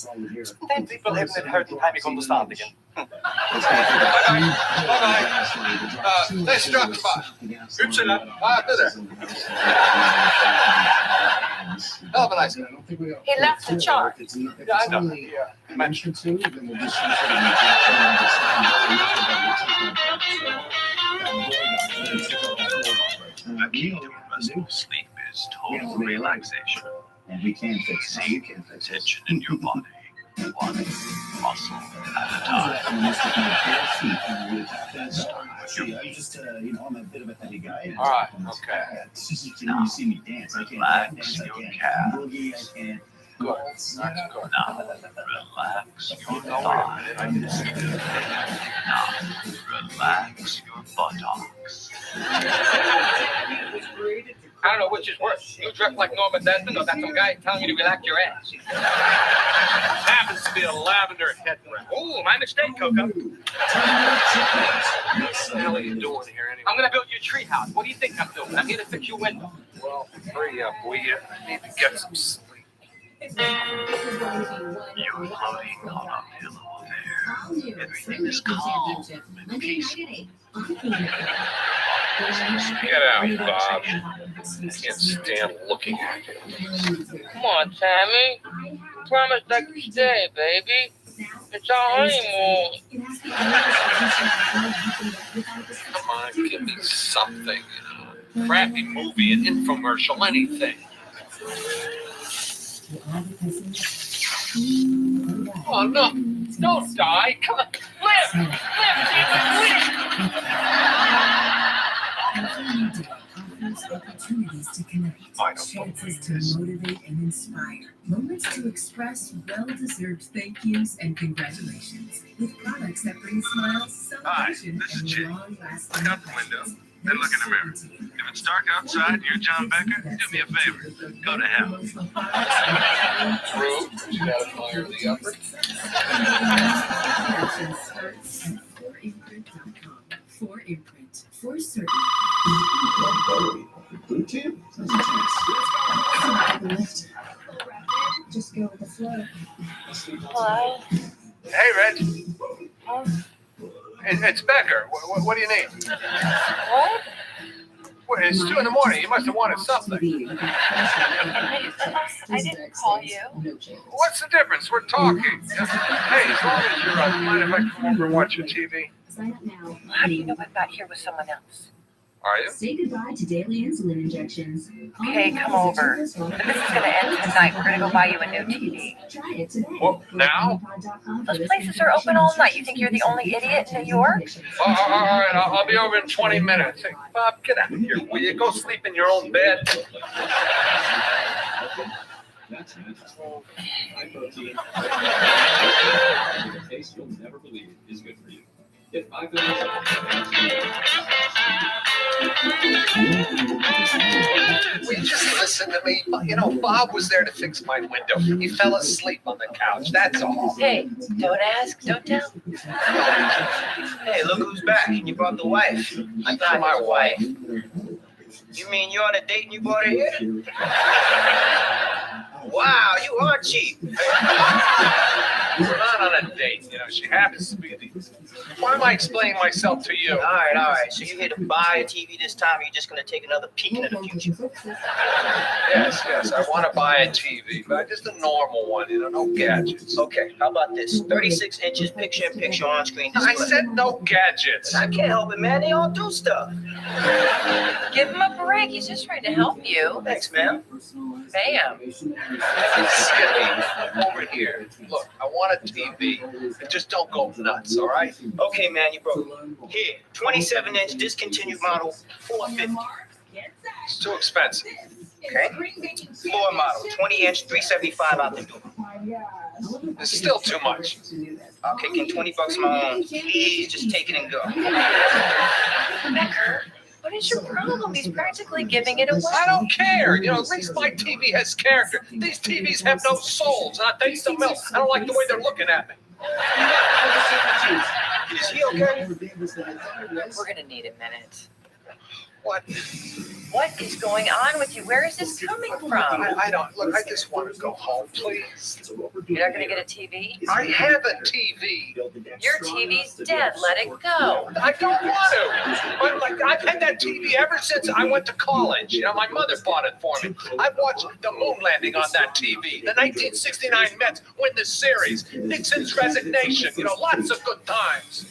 S4: Den people hebben het hört, heb ik onderstandigen.
S8: Bye-bye. Nice dropping by.
S3: Upsala.
S8: There. Hell of a nice guy.
S5: He left the chart.
S4: Yeah, I know.
S12: Mention two, then we'll just
S14: The key to restful sleep is total relaxation.
S12: And we can fix it.
S14: Easy tension in your body, one muscle at a time. Start with your feet.
S12: I'm a bit of a heavy guy.
S8: All right, okay.
S12: It's just, you see me dance. I can't
S14: Relax
S12: dance. I
S14: your
S12: can't
S14: calves.
S12: boogie. I can't.
S8: Good. That's good.
S14: Now, relax your thighs. Now, relax your buttocks.
S7: I don't know which is worse. You dress like Norma Desmond or that some guy telling you to relax your ass.
S3: Happens to be a lavender headband.
S7: Oh, my mistake, Coco.
S8: What the hell are you doing here anyway?
S7: I'm gonna build you a tree house. What do you think I'm doing? I'm here to fix your window.
S8: Well, hurry up. We need to get some sleep.
S14: You're floating on a pillow there. Everything is calm and peaceful.
S8: Get out, Bob. I can't stand looking at you.
S7: Come on, Tammy. Promise I can stay, baby. It's our honeymoon.
S8: Come on, give me something. A crappy movie, an infomercial, anything.
S7: Oh, no. Don't die. Come on. Live.
S10: Opportunities to connect, chances to motivate and inspire, moments to express well-deserved thank yous and congratulations. With products that bring smiles, celebration,
S14: this is
S10: and
S14: Jay.
S10: long-lasting
S14: Look out the window, then look in the mirror. If it's dark outside, you're John Becker, do me a favor. Go to hell.
S8: True. You gotta admire the effort.
S10: For imprint, for certain.
S12: Blue team?
S10: Just go with the flow.
S5: Hello?
S8: Hey, Reg. It's Becker. What do you need?
S5: What?
S8: Well, it's 2 in the morning. You must have wanted something.
S5: I didn't call you.
S8: What's the difference? We're talking. Hey, as long as you're mind if I come over and watch your TV?
S6: How do you know I'm not here with someone else?
S8: Are you?
S10: Say goodbye to daily insulin injections.
S6: Okay, come over. But this is gonna end tonight. We're gonna go buy you a new TV.
S10: Try it today.
S8: Well, now?
S6: Those places are open all night. You think you're the only idiot in New York?
S8: All right, I'll be over in 20 minutes. Hey, Bob, get out of here. Will you go sleep in your own bed?
S12: That's it. High protein. A taste you'll never believe is good for you. Get 5
S4: Will you just listen to me? You know, Bob was there to fix my window. He fell asleep on the couch. That's all.
S6: Hey, don't ask, don't tell.
S9: Hey, look who's back. And you brought the wife. I thought
S4: My wife.
S9: You mean you're on a date and you brought her here? Wow, you are cheap.
S8: We're not on a date. You know, she happens to be the... Why am I explaining myself to you?
S9: All right. So you're here to buy a TV this time, or you're just going to take another peek into the future?
S8: Yes, I want to buy a TV, but just a normal one, you know, no gadgets.
S9: Okay, how about this? 36 inches picture-in-picture on-screen display.
S8: I said no gadgets.
S9: I can't help it, man. They all do stuff.
S6: Give him a break. He's just trying to help you.
S9: Thanks, man.
S6: Bam.
S8: Skippy, over here. Look, I want a TV. Just don't go nuts, all right?
S9: Okay, man, you broke. Here, 27-inch discontinued model, $450.
S11: It's too expensive.
S9: Okay. Floor model, 20-inch, $375 out the door.
S11: It's still too much.
S9: I'll kick in $20 of my own. Please just take it and go.
S5: Becker, what is your problem? He's practically giving it away.
S11: I don't care. You know, at least my TV has character. These TVs have no souls. And I'll tell you something else. I don't like the way they're looking at me.
S9: Is he okay?
S6: We're gonna need a minute.
S11: What?
S6: What is going on with you? Where is this coming from?
S11: I don't. Look, I just want to go home, please.
S6: You're not gonna get a TV?
S11: I have a TV.
S6: Your TV's dead. Let it go.
S11: I don't want to. But like, I've had that TV ever since I went to college. You know, my mother bought it for me. I've watched the moon landing on that TV. The 1969 Mets win the series. Nixon's resignation. You know, lots of good times.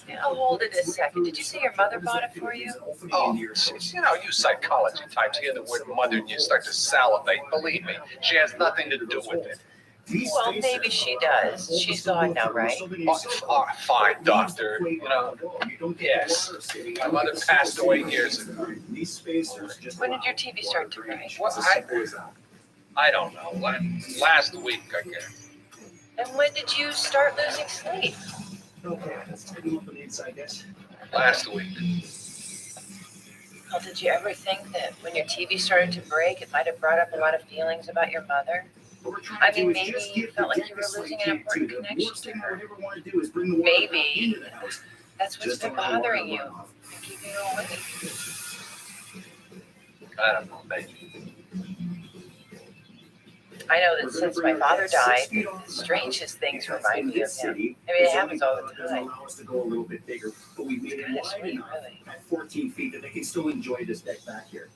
S6: Now hold it a second. Did you say your mother bought it for you?
S11: Oh, you know, you psychology types hear the word mother and you start to salivate. Believe me, she has nothing to do with it.
S6: Well, maybe she does. She's gone now, right?
S11: Oh, fine, doctor. You know, yes. My mother passed away years ago.
S6: When did your TV start to break?
S11: Well, I don't know. Last week, I guess.
S6: And when did you start losing sleep?
S12: Okay, let's take a look on the inside, guys.
S11: Last week.
S6: Well, did you ever think that when your TV started to break, it might have brought up a lot of feelings about your mother? I mean, maybe you felt like you were losing an important connection to her. Maybe that's what's been bothering you and keeping you awake.
S11: I don't know, maybe.
S6: I know that since my father died, the strangest things remind me of him. I mean, it happens all the time.
S12: Allow us to go a little bit bigger, but we made it
S6: Kind of
S12: wide
S6: sweet,
S12: enough
S6: really.
S12: at 14 feet that they can still enjoy this deck back here.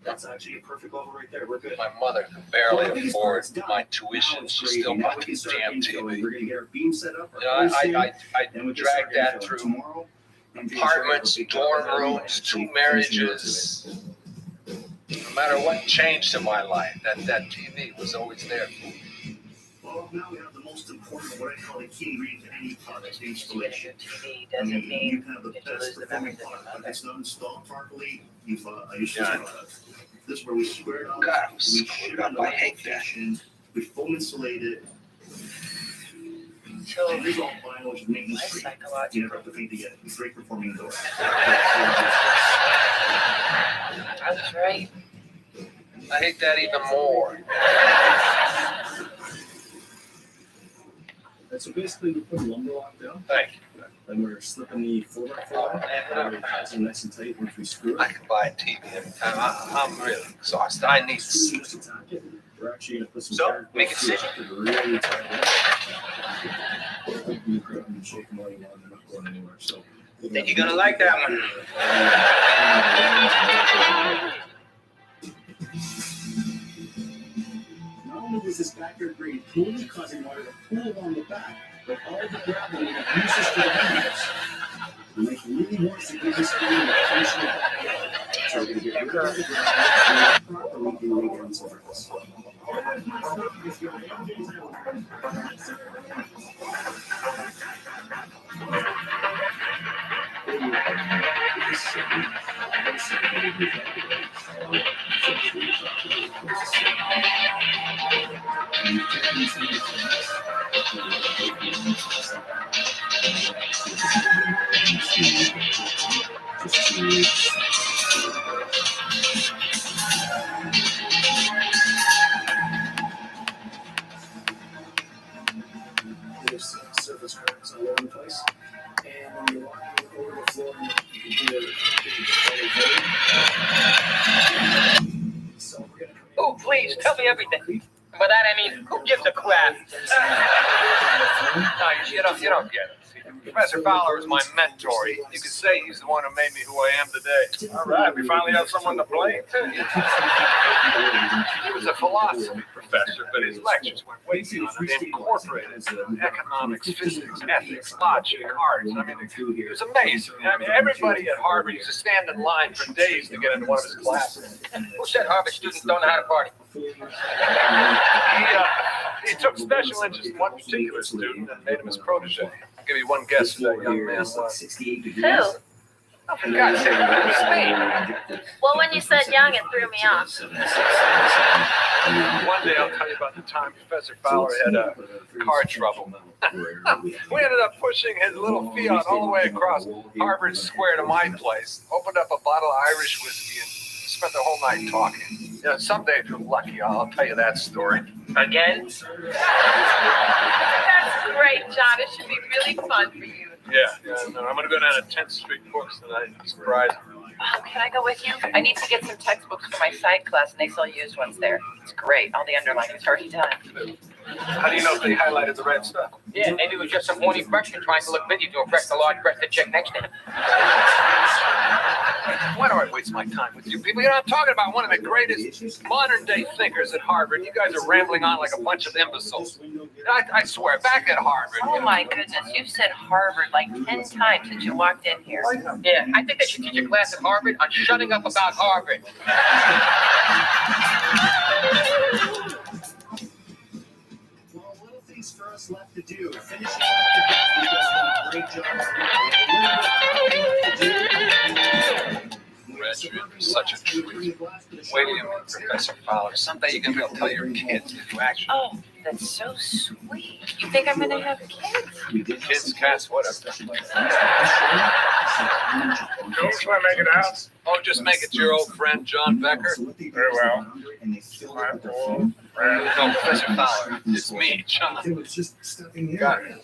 S12: That's actually a perfect level right there. We're good.
S11: My mother could barely afford my tuition. She still bought this damn TV.
S12: We're gonna get our beam set up.
S11: You know, I dragged that through apartments, dorm rooms, 2 marriages. No matter what changed in my life, that TV was always there for me.
S12: Well, now we have the most important, what I call the key ingredient to any product installation.
S6: TV doesn't mean
S12: you have the
S6: that you lose
S12: best
S6: the
S12: performing
S6: memories of your
S12: product. If
S6: mother.
S12: it's not installed properly, you've used
S11: Yeah.
S12: to this is where we square it up.
S11: God, I'm
S12: We
S11: screwed
S12: ship
S11: up.
S12: it
S11: I hate that.
S12: location, we foam insulate it.
S6: So,
S12: And this is all vinyl, which is maintenance
S6: that's
S12: free.
S6: psychological.
S12: You never have to pay to get it. It's great performing door.
S6: I was right.
S11: I hate that even more.
S12: And so basically, we put a lumber lock down,
S11: Thank you.
S12: and we're slipping the 4x4 and it has them nice and tight once we screw it.
S11: I can buy a TV every time. I'm really exhausted. I need sleep.
S12: Just attack it. We're actually gonna put some.
S9: So,
S12: characters
S9: make a
S12: through it
S9: decision.
S12: to really tighten it. You grab them and shake them all you want, they're not going anywhere, so.
S9: Then you're gonna like that one.
S12: Not only was this backyard grade poorly causing water to pool along the back, but all the gravel it uses to the windows. And they really wants to give this feeling of functional backyard. So we're gonna get rid of the gravel and properly irrigate down surface. There's surface cracks all over the place, and when you're walking over the floor, you can hear so we're gonna come in.
S7: Oh, please, tell me everything. By that I mean, who gives a crap?
S11: No, you don't get it. See, Professor Fowler is my mentor. You could say he's the one who made me who I am today.
S8: All right, we finally have someone to blame.
S11: He was a philosophy professor, but his lectures went way beyond it. They incorporated economics, physics, ethics, logic, art. I mean, it was amazing. I mean, everybody at Harvard used to stand in line for days to get into one of his classes.
S7: Who said Harvard students don't know how to party?
S11: He took special interest in one particular student and made him his protege. I'll give you one guess who that young man was.
S12: 68
S6: Who?
S12: degrees.
S11: Oh, for God's sake, that's me.
S2: Well, when you said young, it threw me off.
S11: One day I'll tell you about the time Professor Fowler had car trouble. We ended up pushing his little Fiat all the way across Harvard Square to my place, opened up a bottle of Irish whiskey, and spent the whole night talking. You know, someday if you're lucky, I'll tell you that story.
S6: Again?
S5: That's great, John. It should be really fun for you.
S11: Yeah, no, I'm going to go down to 10th Street Books tonight. Surprise.
S6: Oh, can I go with you? I need to get some textbooks for my psych class, and they sell used ones there. It's great. All the underlining is already done.
S11: How do you know if they highlighted the red stuff?
S7: Yeah, maybe it was just some horny freshman trying to look busy to impress the large-breasted chick next to him.
S11: Why do I waste my time with you people? You know, I'm talking about one of the greatest modern-day thinkers at Harvard. You guys are rambling on like a bunch of imbeciles. I swear, back at Harvard.
S6: Oh my goodness, you've said Harvard like 10 times since you walked in here.
S7: Yeah, I think they should teach a class at Harvard on shutting up about Harvard.
S12: Well, little things for us left to do. Finishing up the great job.
S11: Graduate is such a treat. Wait till you meet Professor Fowler. Someday you're going to be able to tell your kids that you actually...
S6: Oh, that's so sweet. You think I'm going to have kids?
S11: Kids, cats, whatever.
S3: Don't try to make it out.
S11: Oh, just make it your old friend, John Becker.
S3: Very well. My old friend.
S11: No, Professor Fowler. It's me, John.
S3: Got it.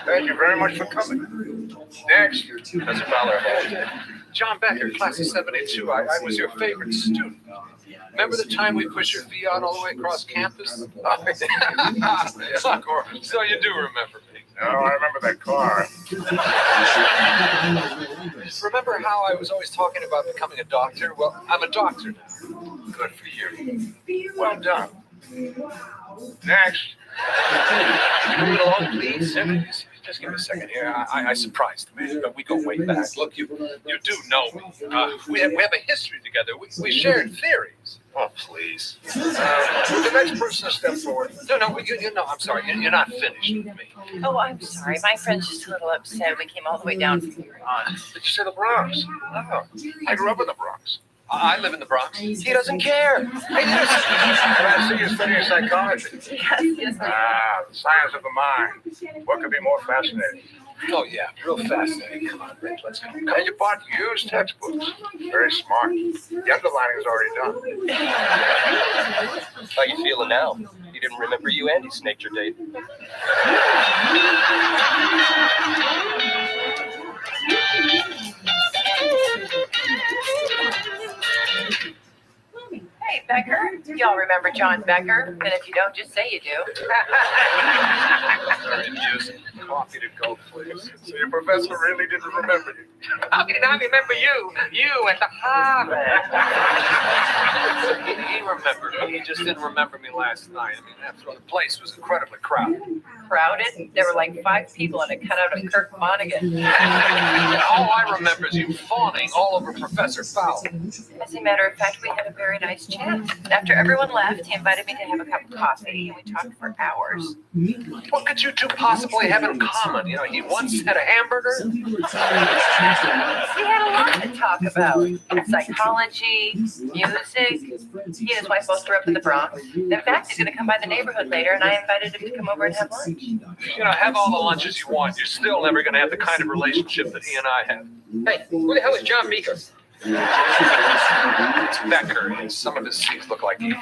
S3: Thank you very much for coming. Next.
S11: Professor Fowler. John Becker, class of 72. I was your favorite student. Remember the time we pushed your Fiat all the way across campus? So you do remember me.
S3: No, I remember that car.
S11: Remember how I was always talking about becoming a doctor? Well, I'm a doctor now. Good for you.
S3: Well done. Next.
S11: Moving along, please. Just give me a second here. I surprised me, but we go way back. Look, you do know me. We have a history together. We shared theories. Oh, please.
S3: The next person to step forward.
S11: No, I'm sorry. You're not finished with me.
S6: Oh, I'm sorry. My friend's just a little upset. We came all the way down from here.
S3: Did you say the Bronx? Oh, I grew up in the Bronx.
S11: I live in the Bronx. He doesn't care.
S3: But I see you're studying psychology.
S6: Yes.
S3: The science of the mind. What could be more fascinating?
S11: Oh, yeah, real fascinating. Come on, Rick, let's go.
S3: And you bought used textbooks. Very smart. The underlining is already done.
S15: How you feeling now? He didn't remember you and he snaked your date.
S6: Hey, Becker. Y'all remember John Becker? And if you don't, just say you do.
S11: Very amusing. Coffee to go, please.
S3: So your professor really didn't remember you.
S7: How can I remember you? You and the Harvard.
S11: He remembered me. He just didn't remember me last night. I mean, after all, the place was incredibly crowded.
S6: Crowded? There were like 5 people and a cutout of Kirk Vonnegut.
S11: All I remember is you fawning all over Professor Fowler.
S6: As a matter of fact, we had a very nice chat. After everyone left, he invited me to have a cup of coffee, and we talked for hours.
S11: What could you two possibly have in common? You know, he once had a hamburger.
S6: We had a lot to talk about. Psychology, music. He and his wife both grew up in the Bronx. In fact, he's going to come by the neighborhood later, and I invited him to come over and have lunch.
S11: You know, have all the lunches you want. You're still never going to have the kind of relationship that he and I have.
S7: Hey, who the hell is John Beaker?
S11: It's Becker, and some of his C's look like E.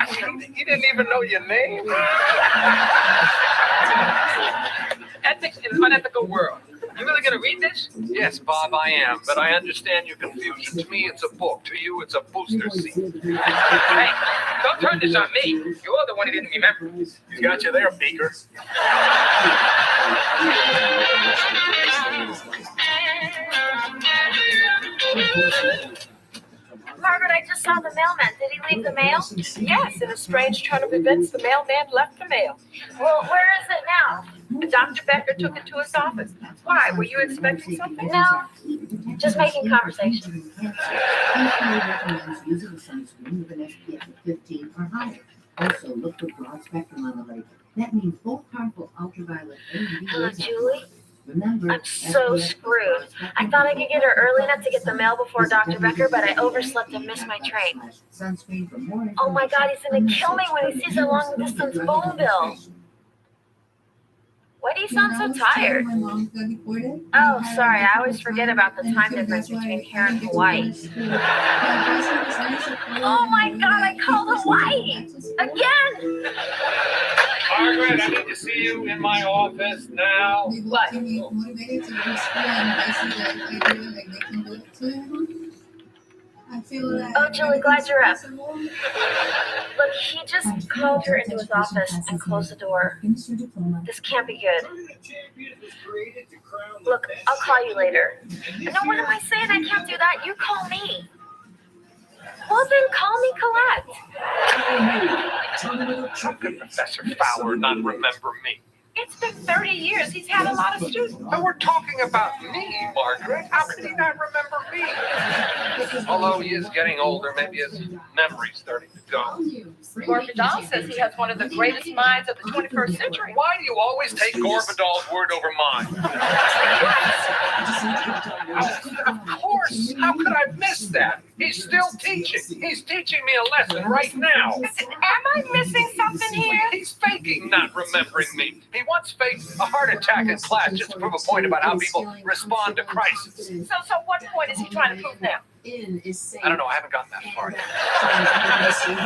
S3: He didn't even know your name.
S7: Ethics in an unethical world. You really gonna read this?
S11: Yes, Bob, I am, but I understand your confusion. To me, it's a book. To you, it's a booster seat.
S7: Hey, don't turn this on me. You're the one who didn't remember.
S3: He's got you there, Beaker.
S2: Margaret, I just saw the mailman. Did he leave the mail?
S5: Yes, in a strange turn of events, the mailman left the mail.
S2: Well, where is it now?
S5: Dr. Becker took it to his office. Why? Were you expecting something?
S2: No, just making conversation.
S16: Using sunscreen with an SPF of 15 or higher. Also, look for broad spectrum on the label. That means both harmful ultraviolet and UV rays.
S2: Julie, I'm so screwed. I thought I could get her early enough to get the mail before Dr. Becker, but I overslept and missed my train. Oh my God, he's gonna kill me when he sees a long distance phone bill. Why do you sound so tired? Oh, sorry, I always forget about the time difference between here and Hawaii. Oh my God, I called Hawaii! Again!
S11: Margaret, I need to see you in my office now.
S5: What?
S2: Oh, Julie, glad you're up. Look, he just called her into his office and closed the door. This can't be good. Look, I'll call you later. No, what am I saying? I can't do that. You call me. Well, then call me Colette.
S11: How could Professor Fowler not remember me?
S5: It's been 30 years. He's had a lot of students.
S11: But we're talking about me, Margaret. How could he not remember me? Although he is getting older, maybe his memory's starting to go.
S5: Gore Vidal says he has one of the greatest minds of the 21st century.
S11: Why do you always take Gore Vidal's word over mine? Of course. How could I miss that? He's still teaching. He's teaching me a lesson right now.
S5: Am I missing something here?
S11: He's faking not remembering me. He once faked a heart attack in class just to prove a point about how people respond to crisis.
S5: So what point is he trying to prove now?
S11: I don't know. I haven't gotten that far yet.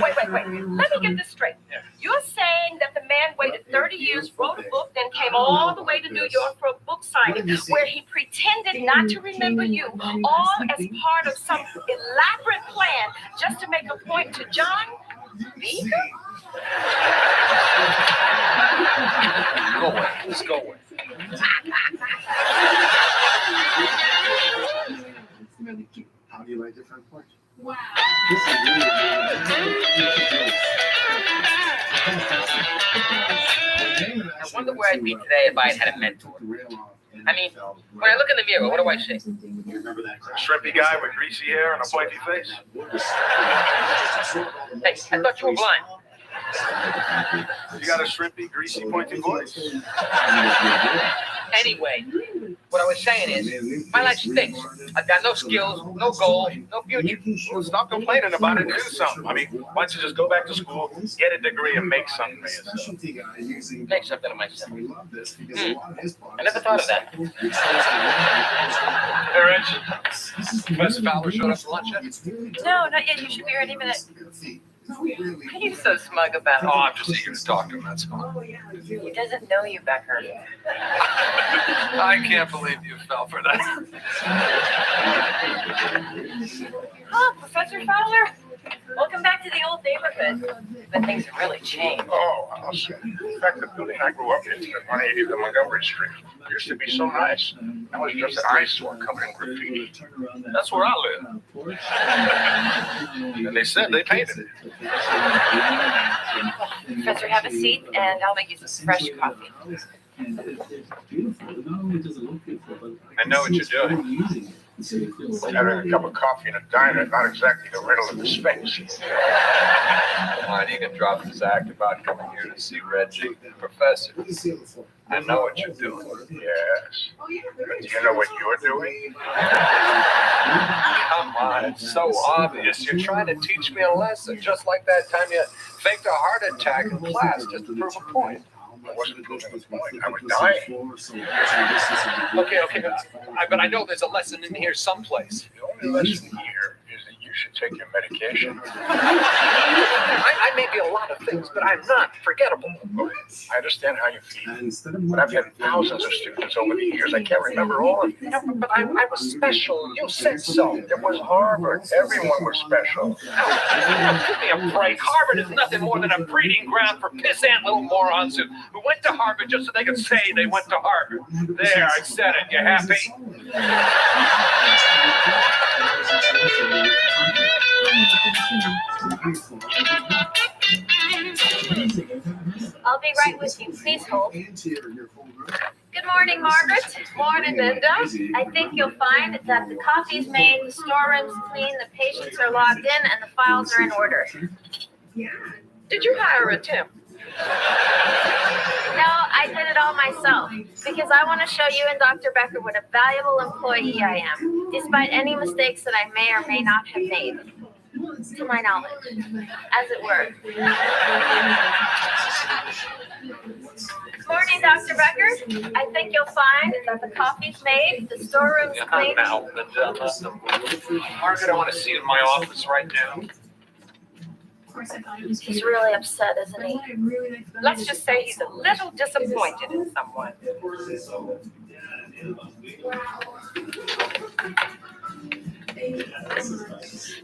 S5: Wait. Let me get this straight. You're saying that the man waited 30 years, wrote a book, then came all the way to New York for a book signing where he pretended not to remember you, all as part of some elaborate plan just to make a point to John Beaker?
S11: Go away. Just go away.
S12: Really cute. How do you like different parts?
S13: Wow.
S7: I wonder where I'd be today if I had had a mentor. I mean, when I look in the mirror, what do I see?
S3: A shrimpy guy with greasy hair and a pointy face.
S7: Hey, I thought you were blind.
S3: You got a shrimpy, greasy, pointy voice.
S7: Anyway, what I was saying is, my life stinks. I've got no skills, no goals, no future.
S3: Well, stop complaining about it and do something. I mean, why don't you just go back to school, get a degree, and make something of yourself?
S7: Make something of myself. I never thought of that.
S11: Hey, Rich. Professor Fowler showed up for lunch yet?
S6: No, not yet. You should be here any minute. Why are you so smug about it?
S11: Oh, I'm just eager to talk to him, that's all.
S6: He doesn't know you, Becker.
S11: I can't believe you fell for that.
S6: Oh, Professor Fowler. Welcome back to the old neighborhood. But things have really changed.
S3: Oh, I'll say. In fact, the building I grew up in, at 180 of Montgomery Street, used to be so nice. Now it's just an eyesore covered in graffiti. That's where I live. And they said they painted it.
S6: Professor, have a seat, and I'll make you some fresh coffee.
S3: I know what you're doing. Having a cup of coffee in a diner, not exactly the riddle of the space.
S15: Come on, you can drop this act about coming here to see Reggie. Professor, I know what you're doing.
S3: Yes. But do you know what you're doing?
S15: Come on, it's so obvious. You're trying to teach me a lesson, just like that time you faked a heart attack in class just to prove a point.
S3: I wasn't proving a point. I was dying.
S11: Okay. But I know there's a lesson in here someplace.
S3: The only lesson here is that you should take your medication.
S11: I may be a lot of things, but I'm not forgettable.
S3: I understand how you feel. But I've had thousands of students over the years. I can't remember all of them.
S11: No, but I was special. You said so.
S3: It was Harvard. Everyone was special.
S11: Give me a break. Harvard is nothing more than a breeding ground for pissant little morons who went to Harvard just so they could say they went to Harvard. There, I said it. You happy?
S2: I'll be right with you. Please hold. Good morning, Margaret. Morning, Linda. I think you'll find that the coffee's made, the storeroom's clean, the patients are logged in, and the files are in order.
S5: Did you hire a temp?
S2: No, I did it all myself because I want to show you and Dr. Becker what a valuable employee I am, despite any mistakes that I may or may not have made, to my knowledge, as it were. Morning, Dr. Becker. I think you'll find that the coffee's made, the storeroom's clean.
S15: Now, Margaret, I want to see you in my office right now.
S2: He's really upset, isn't he?
S5: Let's just say he's a little disappointed in someone.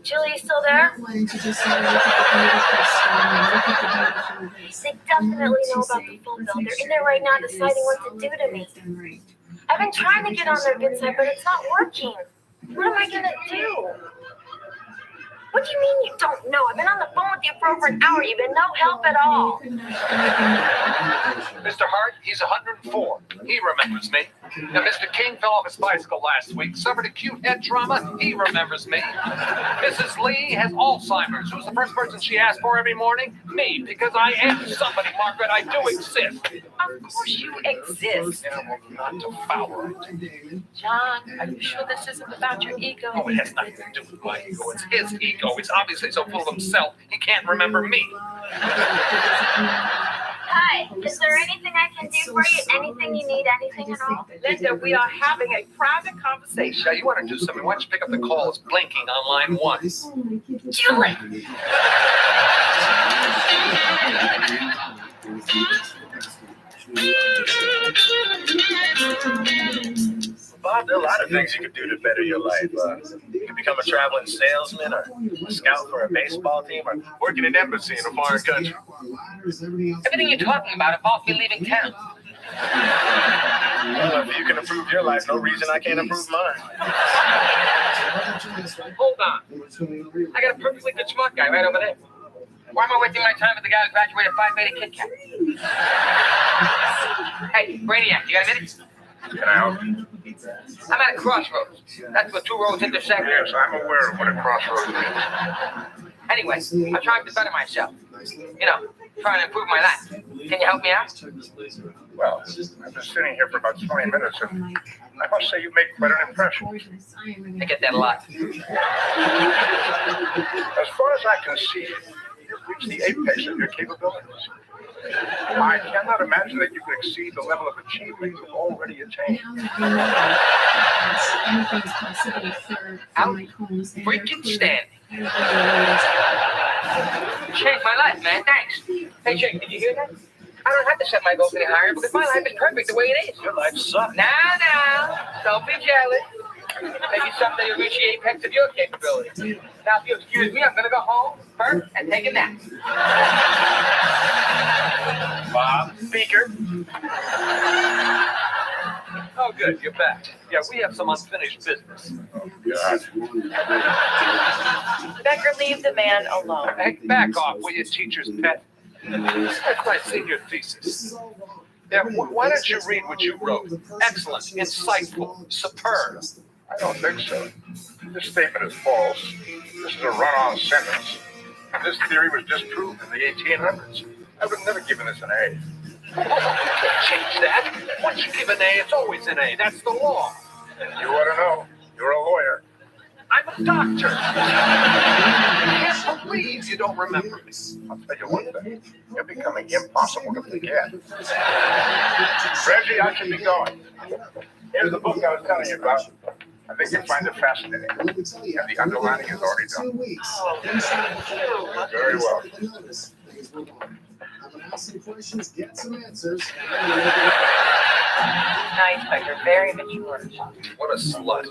S2: Julie, you still there? They definitely know about the phone bill. They're in there right now deciding what to do to me. I've been trying to get on their good side, but it's not working. What am I gonna do? What do you mean you don't know? I've been on the phone with you for over an hour. You've been no help at all.
S11: Mr. Hart, he's 104. He remembers me. Now, Mr. King fell off his bicycle last week, suffered acute head trauma. He remembers me. Mrs. Lee has Alzheimer's. Who's the first person she asks for every morning? Me, because I am somebody, Margaret. I do exist.
S5: Of course you exist.
S11: Yeah, well, not to Fowler.
S5: John, are you sure this isn't about your ego?
S11: Oh, it has nothing to do with my ego. It's his ego. He's obviously so full of himself, he can't remember me.
S2: Hi, is there anything I can do for you? Anything you need? Anything at all?
S5: Linda, we are having a private conversation.
S11: Now, you want to do something? Why don't you pick up the call? It's blinking on line 1.
S2: Julie!
S3: Bob, there are a lot of things you could do to better your life. You could become a traveling salesman or a scout for a baseball team or work in an embassy in a foreign country.
S7: Everything you're talking about involves me leaving town.
S3: Well, if you can improve your life, no reason I can't improve mine.
S7: Hold on. I got a perfectly good smart guy right over there. Why am I wasting my time with the guy who graduated Phi Beta Kit Kat? Hey, Brainiac, you got a minute?
S3: Can I help you?
S7: I'm at a crossroads. That's where 2 roads intersect.
S3: Yes, I'm aware of what a crossroads is.
S7: Anyway, I'm trying to better myself. You know, trying to improve my life. Can you help me out?
S3: Well, I've been sitting here for about 20 minutes, and I must say you make quite an impression.
S7: I get that a lot.
S3: As far as I can see, you've reached the apex of your capabilities. I cannot imagine that you could exceed the level of achievement you've already attained.
S7: I'm freaking standing. Changed my life, man. Thanks. Hey, Jake, did you hear that? I don't have to set my goals any higher because my life is perfect the way it is.
S3: Your life sucks.
S7: Now, don't be jealous. Maybe someday you'll reach the apex of your capability. Now, if you excuse me, I'm going to go home first and take a nap.
S3: Bob, speaker.
S15: Oh, good, you're back. Yeah, we have some unfinished business.
S3: Oh, God.
S6: Becker, leave the man alone.
S11: Hey, back off, will you, teacher's pet? That's my senior thesis. Yeah, why don't you read what you wrote? Excellent, insightful, superb.
S3: I don't think so. This statement is false. This is a run-on sentence. And this theory was disproved in the 1800s. I would have never given this an A.
S11: Change that. Once you give an A, it's always an A. That's the law.
S3: You ought to know. You're a lawyer.
S11: I'm a doctor. I can't believe you don't remember me.
S3: I'll tell you one thing. You're becoming impossible to forget. Reggie, I should be going. Here's the book I was telling you about. I think you'll find it fascinating. And the underlining is already done. Very well.
S12: Ask some questions, get some answers.
S6: Nice, Becker. Very mature.
S11: What a slut.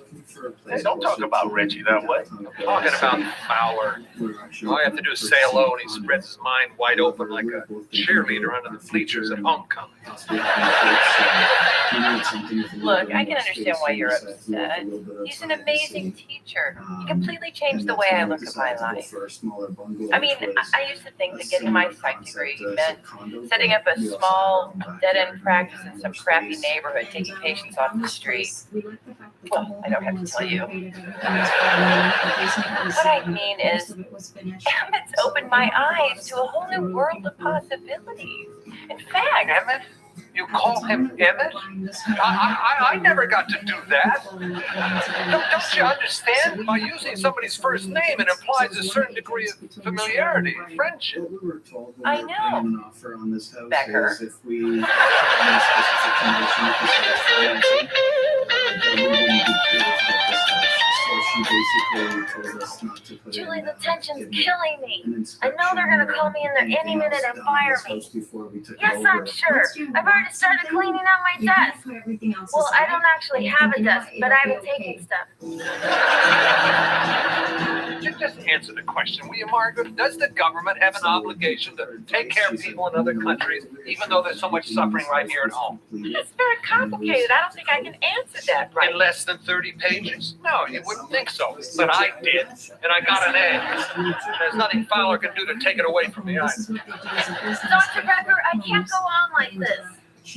S3: Hey, don't talk about Reggie that way.
S11: I'm talking about Fowler. All I have to do is say hello, and he spreads his mind wide open like a cheerleader under the bleachers at homecoming.
S6: Look, I can understand why you're upset. He's an amazing teacher. He completely changed the way I look at my life. I mean, I used to think that getting my psych degree meant setting up a small dead-end practice in some crappy neighborhood, taking patients off the street. Well, I don't have to tell you. What I mean is, it's opened my eyes to a whole new world of possibilities. In fact, I'm
S15: You call him Emmett? I never got to do that. Don't you understand? By using somebody's first name, it implies a certain degree of familiarity and friendship.
S6: I know. Becker.
S2: Julie, the tension's killing me. I know they're gonna call me in there any minute and fire me. Yes, I'm sure. I've already started cleaning out my desk. Well, I don't actually have a desk, but I've been taking stuff.
S15: Just answer the question, will you, Margaret? Does the government have an obligation to take care of people in other countries, even though there's so much suffering right here at home?
S5: It's very complicated. I don't think I can answer that right.
S15: In less than 30 pages? No, you wouldn't think so. But I did, and I got an A. There's nothing Fowler can do to take it away from me.
S2: Dr. Becker, I can't go on like this.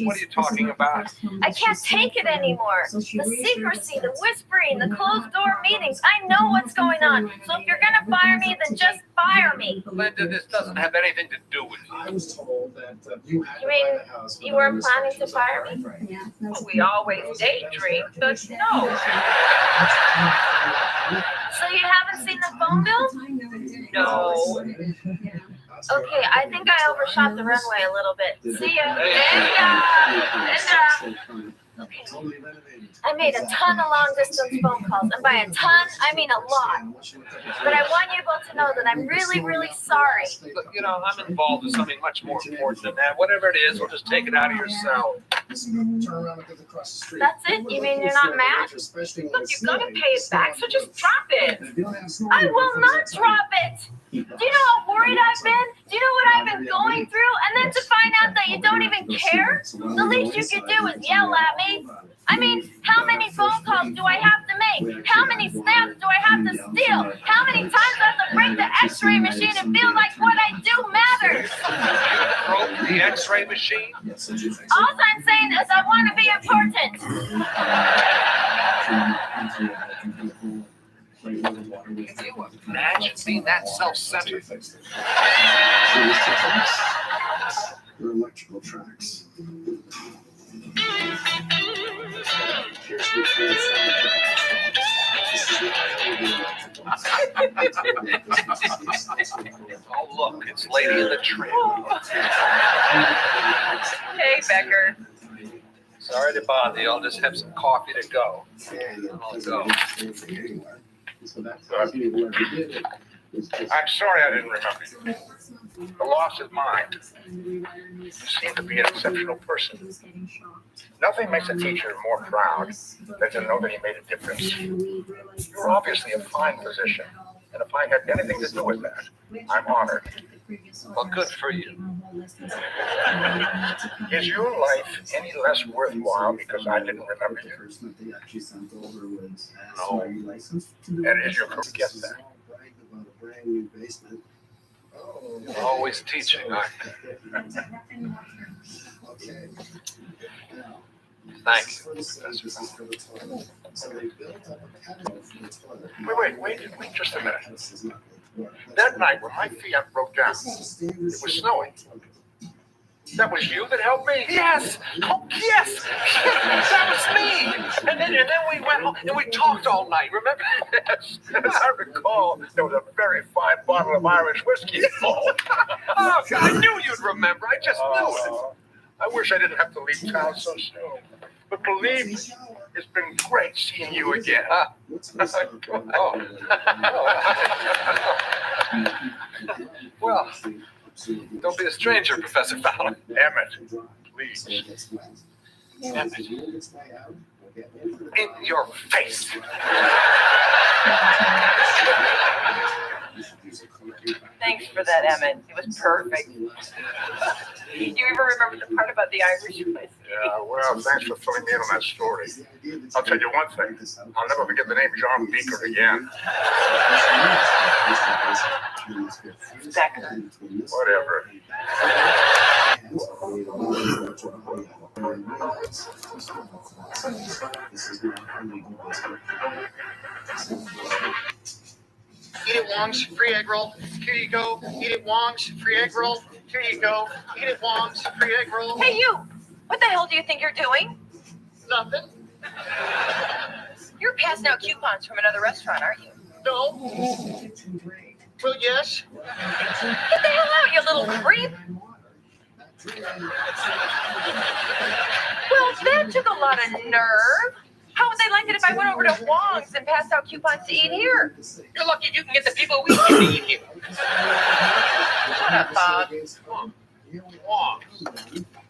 S15: What are you talking about?
S2: I can't take it anymore. The secrecy, the whispering, the closed door meetings. I know what's going on. So if you're gonna fire me, then just fire me.
S15: Linda, this doesn't have anything to do with you.
S12: I was told that you had
S2: You mean you weren't planning to fire me?
S5: Well, we always daydream, but no.
S2: So you haven't seen the phone bill?
S5: No.
S2: Okay, I think I overshot the runway a little bit. See ya. Linda. Okay. I made a ton of long-distance phone calls, and by a ton, I mean a lot. But I want you both to know that I'm really, really sorry.
S15: Look, you know, I'm involved in something much more important than that. Whatever it is, we'll just take it out of your cell.
S2: That's it? You mean you're not mad?
S5: Look, you're gonna pay it back, so just drop it.
S2: I will not drop it. Do you know how worried I've been? Do you know what I've been going through? And then to find out that you don't even care? The least you could do is yell at me. I mean, how many phone calls do I have to make? How many stamps do I have to steal? How many times do I have to break the x-ray machine and feel like what I do matters?
S15: Broke the x-ray machine?
S2: All I'm saying is I want to be important.
S15: Can you imagine being that self-centered?
S12: Your electrical tracks.
S15: Oh, look, it's Lady in the Tramp.
S6: Hey, Becker.
S15: Sorry to bother you. I'll just have some coffee to go. I'll go.
S8: I'm sorry I didn't remember you. The loss is mine. You seem to be an exceptional person. Nothing makes a teacher more proud than to know that he made a difference. You're obviously a fine physician, and if I had anything to do with that, I'm honored.
S15: Well, good for you.
S8: Is your life any less worthwhile because I didn't remember you? No. And is your career get that?
S15: You're always teaching, aren't you? Thank you, Professor.
S8: Wait just a minute. That night when my Fiat broke down, it was snowing. That was you that helped me?
S15: Yes! Oh, yes! That was me! And then we went home and we talked all night, remember?
S8: Yes, I recall there was a very fine bottle of Irish whiskey.
S15: Oh, I knew you'd remember. I just knew it.
S8: I wish I didn't have to leave town so soon. But believe me, it's been great seeing you again.
S15: Well, don't be a stranger, Professor Fowler.
S8: Emmett, please.
S15: Emmett. In your face.
S6: Thanks for that, Emmett. It was perfect. You even remember the part about the Irish whiskey?
S8: Yeah, well, thanks for filling me in on that story. I'll tell you one thing. I'll never forget the name John Beaker again.
S6: Becker.
S8: Whatever.
S7: Eat it, Wong's free egg roll. Here you go. Eat it, Wong's free egg roll. Here you go. Eat it, Wong's free egg roll.
S2: Hey, you!
S6: What the hell do you think you're doing?
S7: Nothing.
S6: You're passing out coupons from another restaurant, aren't you?
S7: No. Well, yes.
S6: Get the hell out, you little creep. Well, that took a lot of nerve. How would they like it if I went over to Wong's and passed out coupons to eat here?
S7: You're lucky if you can get the people we can eat here.
S6: Shut up, Bob.
S8: Wong.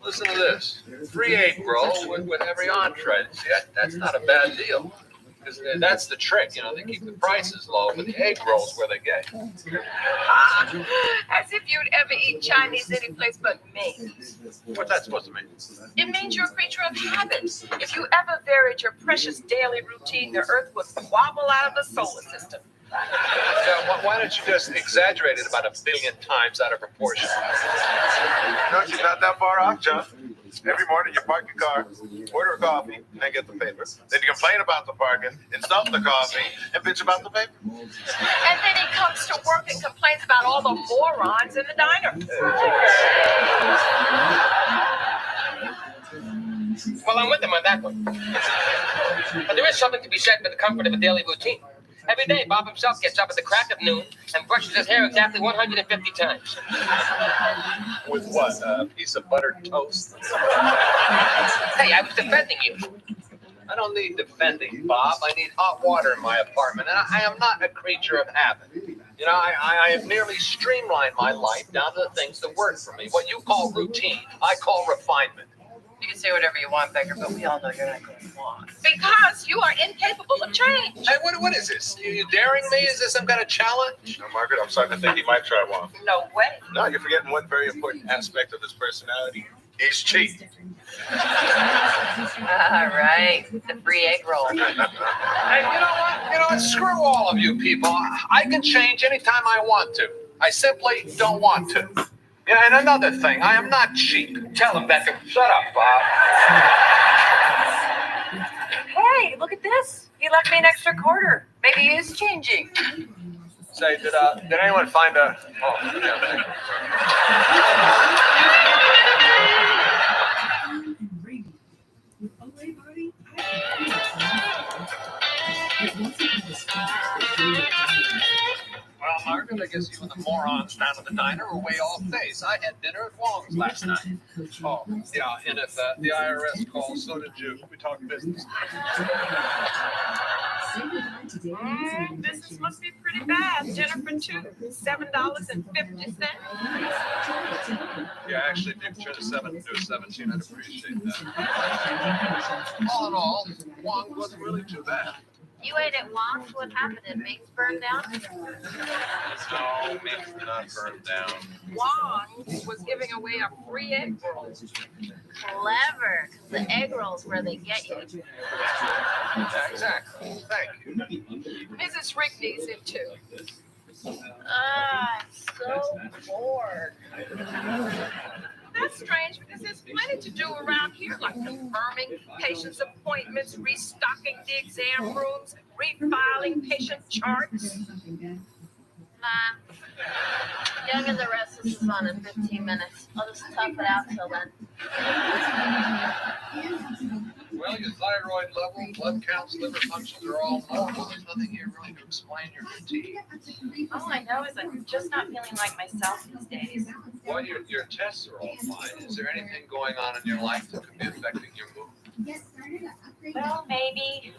S8: Listen to this. Free egg roll with every entree. See, that's not a bad deal. Because that's the trick, you know, they keep the prices low, but the egg rolls where they get.
S5: As if you'd ever eat Chinese any place but me.
S8: What's that supposed to mean?
S5: It means you're a creature of habit. If you ever varied your precious daily routine, the earth would wobble out of the solar system.
S8: Yeah, why don't you just exaggerate it about 1 billion times out of proportion?
S3: No, she's not that far off, John. Every morning you park your car, order a coffee, and then get the paper. Then you complain about the parking, insult the coffee, and bitch about the paper.
S5: And then he comes to work and complains about all the morons in the diner.
S7: Well, I'm with him on that one. But there is something to be said for the comfort of a daily routine. Every day, Bob himself gets up at the crack of noon and brushes his hair exactly 150 times.
S8: With what? A piece of buttered toast?
S7: Hey, I was defending you.
S8: I don't need defending, Bob. I need hot water in my apartment, and I am not a creature of habit. You know, I have nearly streamlined my life down to the things that work for me. What you call routine, I call refinement.
S6: You can say whatever you want, Becker, but we all know you're not going to walk.
S5: Because you are incapable of change.
S8: Hey, what is this? You daring me? Is this some kind of challenge?
S3: No, Margaret, I'm starting to think he might try one.
S6: No way.
S3: No, you're forgetting one very important aspect of his personality. He's cheap.
S6: All right, the free egg roll.
S8: Hey, you know what? You know what? Screw all of you people. I can change anytime I want to. I simply don't want to. Yeah, and another thing, I am not cheap.
S7: Tell him, Becker. Shut up, Bob.
S6: Hey, look at this. He left me an extra quarter. Maybe he is changing.
S8: Say, did anyone find a? Oh, yeah. Well, Margaret, I guess you and the morons down at the diner were way off base. I had dinner at Wong's last night. Oh, yeah, and if the IRS calls, so did you. We talked business.
S5: Business must be pretty bad. Dinner for two, $7.50.
S8: Yeah, actually, if you could turn the 7 to 17, I'd appreciate that. All in all, Wong wasn't really too bad.
S2: You ate at Wong's? What happened? Did Ming's burn down?
S8: No, Ming's did not burn down.
S5: Wong's was giving away a free egg roll.
S2: Clever, because the egg rolls where they get you.
S8: Yeah, exactly. Thank you.
S5: Mrs. Rigney's in too.
S2: I'm so bored.
S5: That's strange because there's plenty to do around here, like confirming patients' appointments, restocking the exam rooms, refiling patient charts.
S2: Nah. You'll get the rest of this on in 15 minutes. I'll just tough it out till then.
S8: Well, your thyroid level, blood counts, liver functions are all normal. There's nothing here really to explain your fatigue.
S6: All I know is I'm just not feeling like myself these days.
S8: Well, your tests are all fine. Is there anything going on in your life that could be affecting your mood?
S6: Well, maybe